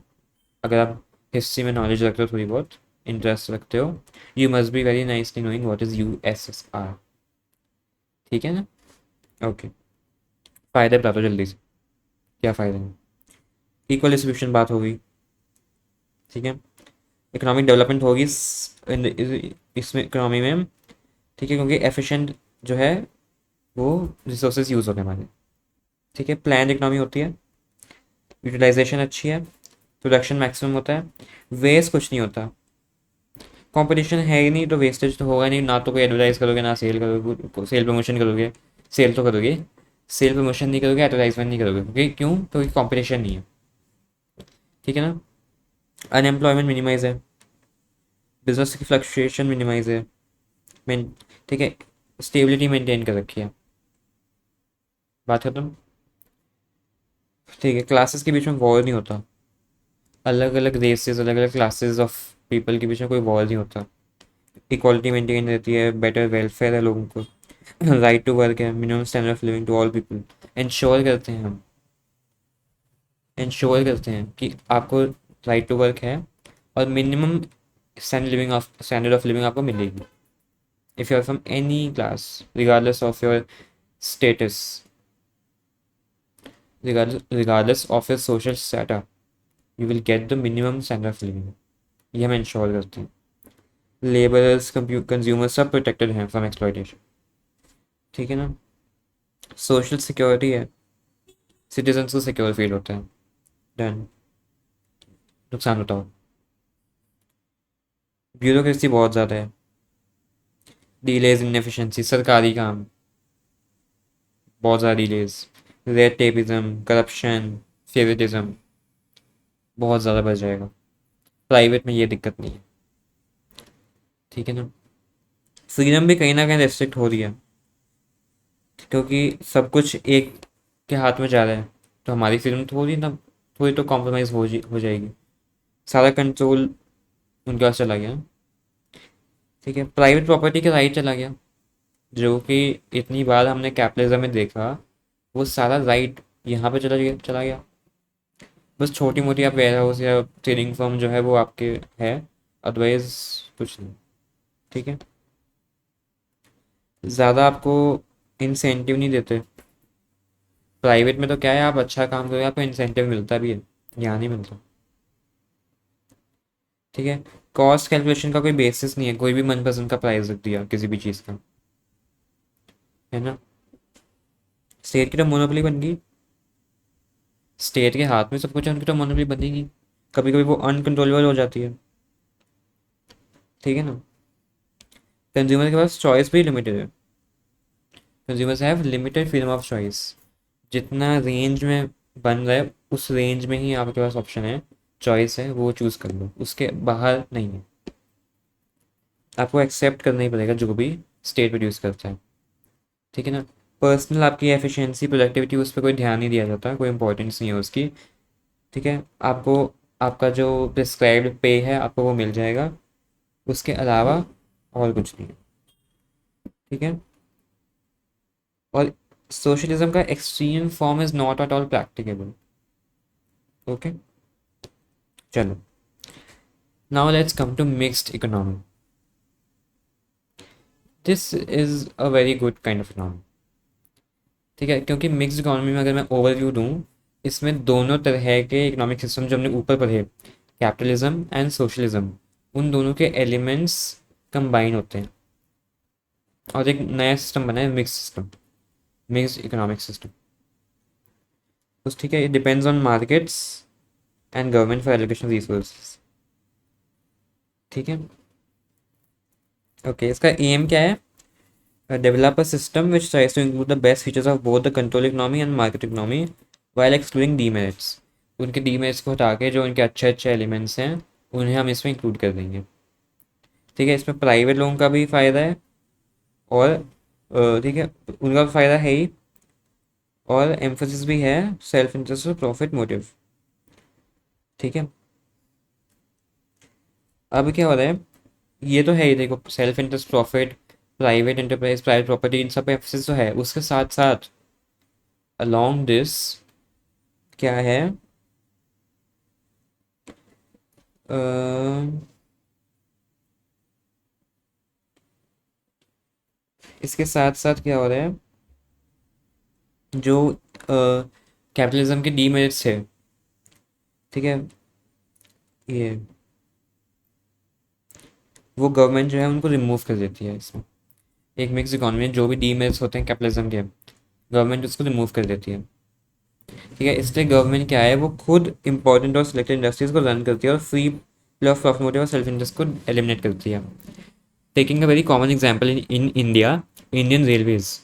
अगर आप हिस्ट्री में नॉलेज रखते हो, थोड़ी बहुत इंटरेस्ट रखते हो, you must be very nicely knowing what is USSR, ठीक है ना। ओके। फ़ायदे बता दो जल्दी से, क्या फ़ायदे हैं? इक्वल डिस्ट्रीब्यूशन बात होगी, ठीक है। इकोनॉमिक डेवलपमेंट होगी इसमें इकोनॉमी में, ठीक है, क्योंकि एफिशिएंट जो है वो रिसोर्सेज यूज़ होते हैं हमारे, ठीक है। प्लान इकोनॉमी होती है, यूटिलाइजेशन अच्छी है, प्रोडक्शन मैक्सिमम होता है, वेस्ट कुछ नहीं होता। कंपटीशन है ही नहीं तो वेस्टेज तो होगा नहीं, ना तो कोई एडवर्टाइज करोगे ना सेल करोगे, सेल प्रमोशन करोगे, सेल तो करोगे, सेल प्रमोशन नहीं करोगे, एडवर्टाइजमेंट नहीं करोगे, क्योंकि क्यों? क्योंकि कंपटीशन नहीं है, ठीक है ना। अनएम्प्लॉयमेंट मिनिमाइज है, बिजनेस की फ्लक्चुएशन मिनिमाइज है, मेन, ठीक है। स्टेबिलिटी मेंटेन कर रखी है, बात खत्म, ठीक है। क्लासेस के बीच में वॉर नहीं होता, अलग अलग रेसेस, अलग अलग क्लासेस ऑफ पीपल के बीच में कोई वॉर नहीं होता, इक्वालिटी मेंटेन रहती है, बेटर वेलफेयर है लोगों को, राइट टू वर्क है, minimum standard of living to all people. Ensure करते हैं हम, इंश्योर करते हैं कि आपको राइट टू वर्क है और मिनिमम स्टैंडर्ड ऑफ लिविंग आपको मिलेगी। If you are from any class, regardless of your status, regardless of your social strata, you will get the minimum standard of living। ये हम इंश्योर करते हैं। लेबरर्स, कंज्यूमर सब प्रोटेक्टेड हैं फ्रॉम एक्सप्लॉयटेशन। ठीक है ना। सोशल सिक्योरिटी है, सिटीजन्स को सिक्योर फील होता है। डन। नुकसान बताओ। ब्यूरोक्रेसी बहुत ज़्यादा है, डिलेज, इनएफिशिएंसी, सरकारी काम बहुत ज़्यादा delays, red tapism, corruption, favouritism बहुत ज़्यादा बढ़ जाएगा। प्राइवेट में ये दिक्कत नहीं है। ठीक है ना। फ्रीडम भी कहीं ना कहीं रेस्ट्रिक्ट हो रही है, क्योंकि सब कुछ एक के हाथ में जा रहा है, तो हमारी फ्रीडम थोड़ी ना, थोड़ी तो कॉम्प्रोमाइज़ हो जाएगी। सारा कंट्रोल उनके पास चला गया। ठीक है। प्राइवेट प्रॉपर्टी का राइट चला गया, जो कि इतनी बार हमने कैपिटलिज्म में देखा, वो सारा राइट यहाँ पे चला गया। बस छोटी मोटी आप वेयर हाउस या ट्रेडिंग फर्म जो है वो आपके है, अदरवाइज कुछ नहीं। ठीक है। ज़्यादा आपको इंसेंटिव नहीं देते। प्राइवेट में तो क्या है, आप अच्छा काम करोगे आपको इंसेंटिव मिलता भी है, यहाँ नहीं मिलता। ठीक है। कॉस्ट कैलकुलेशन का कोई बेसिस नहीं है, कोई भी मनपसंद का प्राइस रख दिया किसी भी चीज़ का, है ना। स्टेट की तो मोनोपोली बन गई, स्टेट के हाथ में सब कुछ है, उनकी तो मोनोपोली बनेगी। कभी कभी वो अनकंट्रोलेबल हो जाती है। ठीक है ना। कंज्यूमर के पास चॉइस भी लिमिटेड है। Consumers have limited freedom of choice. जितना रेंज में बन रहा है उस रेंज में ही आपके पास ऑप्शन है, चॉइस है, वो चूज़ कर लो, उसके बाहर नहीं है। आपको एक्सेप्ट करना ही पड़ेगा जो भी स्टेट प्रोड्यूस करता है। ठीक है ना। पर्सनल आपकी एफिशिएंसी, प्रोडक्टिविटी, उस पर कोई ध्यान नहीं दिया जाता, कोई इंपॉर्टेंस नहीं है उसकी। ठीक है। आपको आपका जो प्रिस्क्राइब्ड पे है आपको वो मिल जाएगा, उसके अलावा और कुछ नहीं है। ठीक है। और सोशलिज्म का extreme form is not at all practicable. Okay. चलो, now let's come to mixed economy. This is a very good kind of economy. ठीक है। क्योंकि मिक्स्ड इकोनॉमी में अगर मैं ओवरव्यू दूं, इसमें दोनों तरह के इकोनॉमिक सिस्टम जो हमने ऊपर पढ़े, कैपिटलिज्म एंड सोशलिज्म, उन दोनों के एलिमेंट्स कंबाइन होते हैं और एक नया सिस्टम बना है, mix system, mixed economic system. बस ठीक है। It depends on markets and government for allocation resources. ठीक है। ओके। इसका एम क्या है? Develop a system which tries to include the best features of both the control economy and market economy while excluding demerits। उनके demerits को हटा के जो उनके अच्छे अच्छे एलिमेंट्स हैं उन्हें हम इसमें इंक्लूड कर देंगे। ठीक है। इसमें प्राइवेट लोगों का भी फ़ायदा है और ठीक है, उनका भी फ़ायदा है ही, और एम्फोसिस भी है सेल्फ इंटरेस्ट और प्रॉफिट मोटिव। ठीक है। अब क्या हो रहा है, ये तो है ही, देखो, self interest, profit, private enterprise, private property, इन सब पे एम्फोसिस तो है। उसके साथ साथ अलोंग दिस क्या है, अ, इसके साथ साथ क्या हो रहा है, जो कैपिटलिज्म के डीमेरिट्स है, ठीक है, ये वो गवर्नमेंट जो है उनको रिमूव कर देती है इसमें। एक मिक्स इकोनॉमी में जो भी डीमेरिट्स होते हैं कैपिटलिज्म के, गवर्नमेंट उसको रिमूव कर देती है। ठीक है। इसलिए गवर्नमेंट क्या है, वो खुद इंपॉर्टेंट और सिलेक्टेड इंडस्ट्रीज को रन करती है और free play of profit motive और सेल्फ इंटरेस्ट को एलिमिनेट करती है। Taking a very common example in India, Indian railways,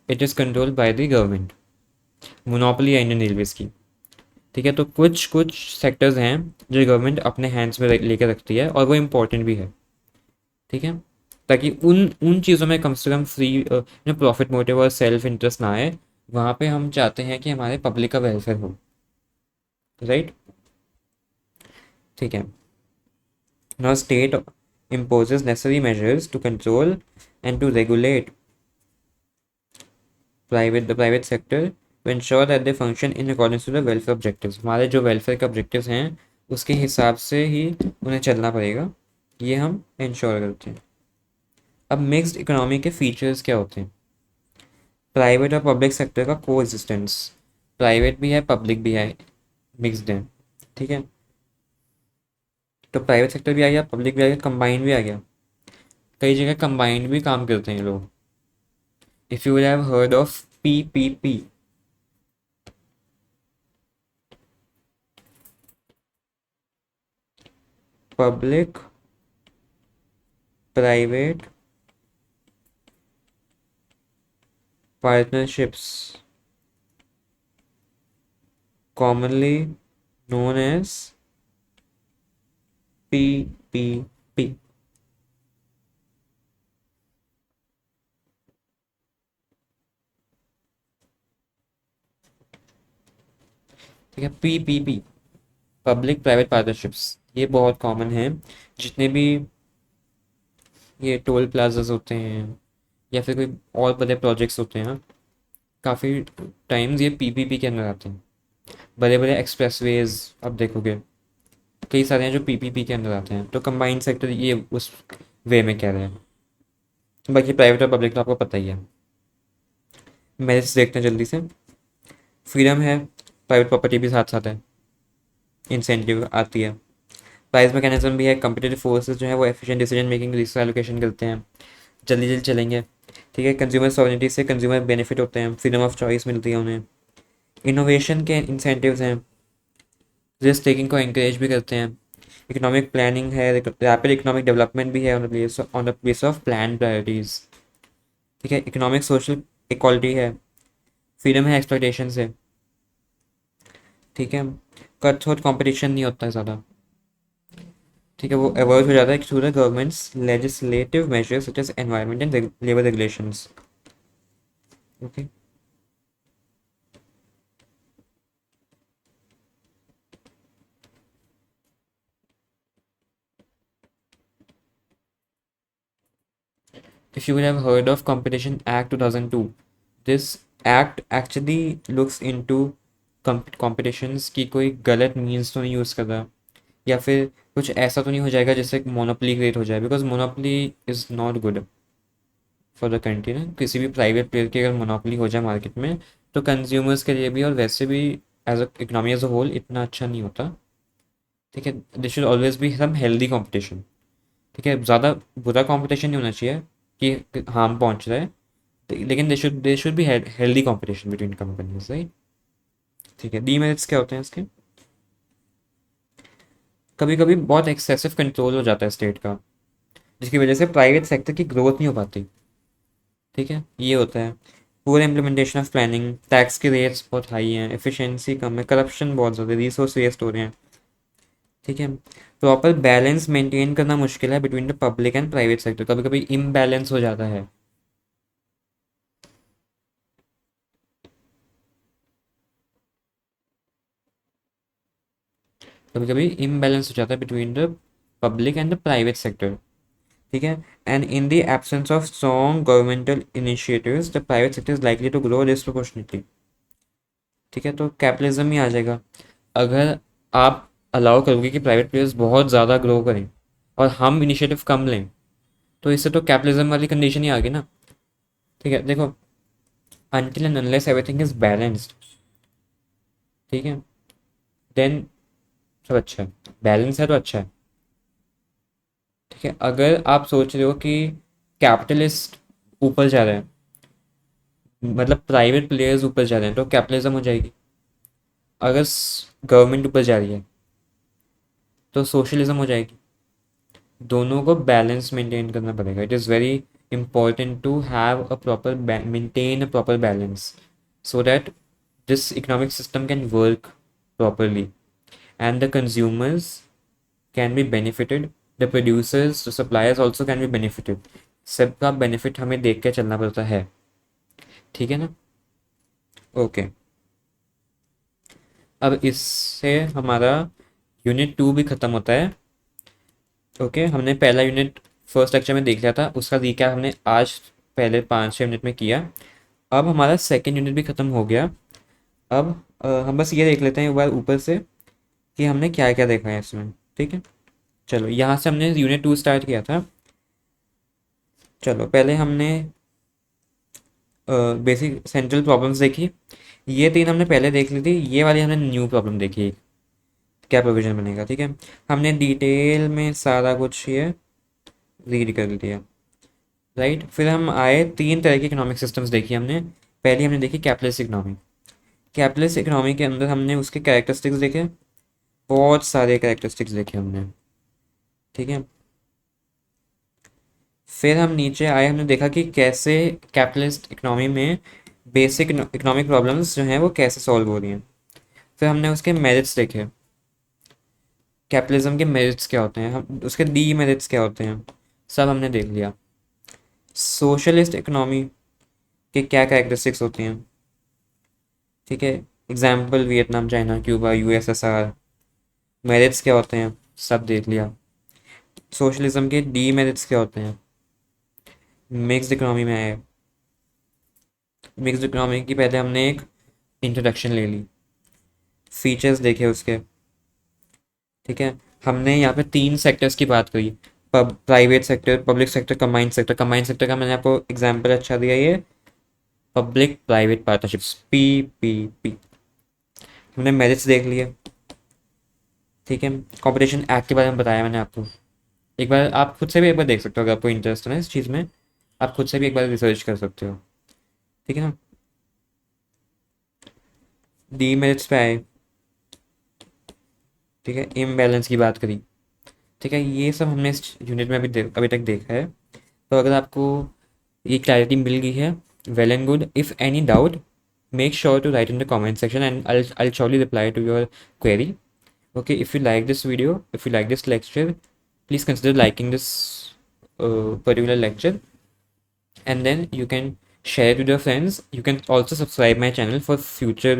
it is controlled by the government, monopoly है इंडियन रेलवेज की। ठीक है। तो कुछ कुछ सेक्टर्स हैं जो गवर्नमेंट अपने हैंड्स में लेकर रखती है और वो इम्पोर्टेंट भी है। ठीक है। ताकि उन उन चीज़ों में कम से कम फ्री प्रॉफिट मोटिव और सेल्फ इंटरेस्ट ना आए, वहाँ पे हम चाहते हैं कि हमारे पब्लिक का वेलफेयर हो। राइट। ठीक है। Now state imposes necessary measures to control and to regulate the private sector to ensure that they function in accordance to the welfare objectives. हमारे जो welfare के objectives हैं उसके हिसाब से ही उन्हें चलना पड़ेगा, ये हम इंश्योर करते हैं। अब मिक्स्ड इकोनॉमी के फीचर्स क्या होते हैं? प्राइवेट और पब्लिक सेक्टर का को एग्जिस्टेंस, प्राइवेट भी है पब्लिक भी है, मिक्सड है, ठीक है। तो प्राइवेट सेक्टर भी आ गया, पब्लिक भी आ गया, कंबाइंड भी आ गया। कई जगह कंबाइंड भी काम करते हैं लोग। If you have heard of PPP, public private partnerships, commonly known as PPP। ठीक है, PPP, पब्लिक प्राइवेट पार्टनरशिप्स, ये बहुत कॉमन है। जितने भी ये टोल प्लाजाज होते हैं या फिर कोई और बड़े प्रोजेक्ट्स होते हैं, काफ़ी टाइम्स ये पीपीपी के अंदर आते हैं। बड़े बड़े एक्सप्रेसवेज आप देखोगे कई सारे हैं जो पीपीपी के अंदर आते हैं। तो कंबाइंड सेक्टर ये उस वे में कह रहे हैं। बाकी प्राइवेट और पब्लिक तो आपको पता ही है। मेरिट्स देखते हैं जल्दी से। फ्रीडम है, प्राइवेट प्रॉपर्टी भी साथ साथ है, इंसेंटिव आती है, प्राइस मैकेनिज्म भी है, कम्पिटेटिव फोर्सेस जो है वो efficient decision making resource allocation करते हैं, जल्दी जल्दी चलेंगे। ठीक है, कंज्यूमर सॉवरेनिटी से कंज्यूमर बेनिफिट होते हैं, फ्रीडम ऑफ चॉइस मिलती है उन्हें, इनोवेशन के इंसेंटिव्स हैं, रिस्क टेकिंग को एंकरेज भी करते हैं, इकोनॉमिक प्लानिंग है, रैपिड इकोनॉमिक डेवलपमेंट भी है on the base of plan priorities. ठीक है, इकोनॉमिक सोशल इक्वालिटी है, फ्रीडम है एक्सप्लॉयटेशन से। ठीक है, कट थ्रोट कॉम्पिटिशन नहीं होता है ज़्यादा। ठीक है, वो अवॉइड हो जाता है through the government's legislative measures such as environment and labour regulations. Okay, if you would have heard of Competition Act 2002, this act actually looks into competitions की कोई गलत मीन्स तो नहीं यूज़ कर रहा, या फिर कुछ ऐसा तो नहीं हो जाएगा जिससे मोनोपोली क्रिएट हो जाए, because monopoly is not good for the country ना। किसी भी प्राइवेट प्लेयर की अगर मोनोपोली हो जाए मार्केट में तो कंज्यूमर्स के लिए भी और वैसे भी as a economy as a whole इतना अच्छा नहीं होता। ठीक है, this should always be some healthy competition. ठीक है, ज़्यादा बुरा कंपटीशन नहीं होना चाहिए कि हार्म पहुंच रहा है, लेकिन they should be healthy competition between companies, right. ठीक है, डीमेरिट्स क्या होते हैं इसके? कभी कभी बहुत एक्सेसिव कंट्रोल हो जाता है स्टेट का, जिसकी वजह से प्राइवेट सेक्टर की ग्रोथ नहीं हो पाती। ठीक है, ये होता है। पूरे इम्प्लीमेंटेशन ऑफ प्लानिंग, टैक्स के रेट्स बहुत हाई हैं, एफिशिएंसी कम है, करप्शन बहुत ज़्यादा, रिसोर्स वेस्ट हो रहे हैं। ठीक है, प्रॉपर बैलेंस मेंटेन करना मुश्किल है between the public and private sector, कभी कभी इम्बैलेंस हो जाता है। कभी कभी इम्बैलेंस हो जाता है between the public and the private sector. ठीक है, and in the absence of strong governmental initiatives the private sector is likely to grow disproportionately. ठीक है, तो कैपिटलिज्म ही आ जाएगा। अगर आप अलाउ करोगे कि प्राइवेट प्लेयर्स बहुत ज़्यादा ग्रो करें और हम इनिशिएटिव कम लें, तो इससे तो कैपिटलिज्म वाली कंडीशन ही आ गई ना। ठीक है, देखो, until and unless everything is balanced, ठीक है, देन सब अच्छा है, बैलेंस है तो अच्छा है। ठीक है, अगर आप सोच रहे हो कि कैपिटलिस्ट ऊपर जा रहे हैं, मतलब प्राइवेट प्लेयर्स ऊपर जा रहे हैं, तो कैपिटलिज्म हो जाएगी। अगर गवर्नमेंट ऊपर जा रही है तो सोशलिज्म हो जाएगी। दोनों को बैलेंस मेंटेन करना पड़ेगा। It is very important to have a proper maintain a proper balance so that this economic system can work properly and the consumers can be benefited, the producers, the suppliers also can be benefited। सबका बेनिफिट हमें देख के चलना पड़ता है। ठीक है ना? ओके, अब इससे हमारा यूनिट 2 भी ख़त्म होता है। ओके, हमने पहला यूनिट फर्स्ट लेक्चर में देख लिया था, उसका रिकैप हमने आज पहले 5-6 मिनट में किया। अब हमारा सेकेंड यूनिट भी ख़त्म हो गया। अब हम बस ये देख लेते हैं एक बार ऊपर से कि हमने क्या क्या देखा है इसमें। ठीक है, चलो यहाँ से हमने यूनिट 2 स्टार्ट किया था। चलो पहले हमने बेसिक सेंट्रल प्रॉब्लम्स देखी, ये तीन हमने पहले देख ली थी, ये वाली हमने न्यू प्रॉब्लम देखी, क्या प्रोविजन बनेगा। ठीक है, हमने डिटेल में सारा कुछ ये रीड कर लिया। राइट, फिर हम आए, तीन तरह की इकोनॉमिक सिस्टम्स देखी हमने। पहली हमने देखी कैपिटलिस्ट इकोनॉमी। कैपिटलिस्ट इकोनॉमी के अंदर हमने उसके कैरेक्टरिस्टिक्स देखे, बहुत सारे कैरेक्टरिस्टिक्स देखे हमने। ठीक है, फिर हम नीचे आए, हमने देखा कि कैसे कैपिटलिस्ट इकोनॉमी में बेसिक इकोनॉमिक प्रॉब्लम्स जो हैं वो कैसे सॉल्व हो रही हैं। फिर हमने उसके मेरिट्स देखे, कैपिटलिज्म के मेरिट्स क्या होते हैं, हम उसके डी मेरिट्स क्या होते हैं, सब हमने देख लिया। सोशलिस्ट इकोनॉमी के क्या कैरेक्टरिस्टिक्स होती हैं। ठीक है, example Vietnam, China, Cuba, USSR, merits क्या होते हैं, सब देख लिया। सोशलिज्म के डी मेरिट्स क्या होते हैं। मिक्स्ड इकोनॉमी में आए, मिक्स्ड इकोनॉमी की पहले हमने एक इंट्रोडक्शन ले ली, फीचर्स देखे उसके। ठीक है, हमने यहाँ पे तीन सेक्टर्स की बात करी, private sector, public sector, combined sector. Combined sector का मैंने आपको एग्जांपल अच्छा दिया, ये पब्लिक प्राइवेट पार्टनरशिप्स, पीपीपी। हमने मेरिट्स देख लिए। ठीक है, कॉम्पिटिशन एक्ट के बारे में बताया मैंने आपको, एक बार आप खुद से भी एक बार देख सकते हो, अगर आपको इंटरेस्ट है ना इस चीज़ में, आप खुद से भी एक बार रिसर्च कर सकते हो। ठीक है ना, डी मेरिट्स पे आए। ठीक है, इम्बैलेंस की बात करी। ठीक है, ये सब हमने इस यूनिट में अभी तक देखा है। तो अगर आपको ये क्लैरिटी मिल गई है, well and good. If any doubt, make sure to write in the comment section and I'll surely reply to your query. Okay, if you like this video, if you like this lecture, please consider liking this particular lecture, and then you can share it with your friends. You can also subscribe my channel for future,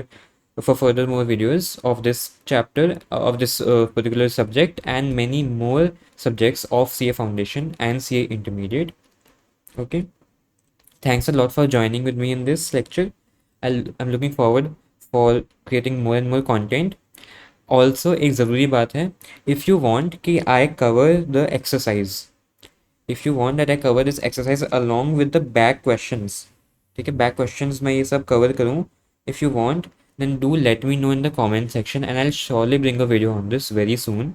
for further more videos of this chapter, of this particular subject, and many more subjects of CA Foundation and CA Intermediate. Okay, thanks a lot for joining with me in this lecture. I'm looking forward for creating more and more content. Also एक ज़रूरी बात है, if you want कि I cover the exercise, if you want that I cover this exercise along with the back questions, ठीक है, back questions मैं ये सब cover करूँ, if you want then do let me know in the comment section and I'll surely bring a video on this very soon.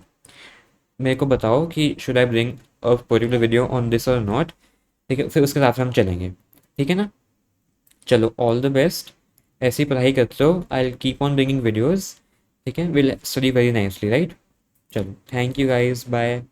मेरे को बताओ कि should I bring a particular video on this or not, ठीक है, फिर उसके हिसाब से हम चलेंगे। ठीक है ना, चलो ऑल द बेस्ट, ऐसी पढ़ाई करते रहो, I keep on bringing videos. ठीक है, will study very nicely, right. चलो, थैंक यू गाइज, बाय।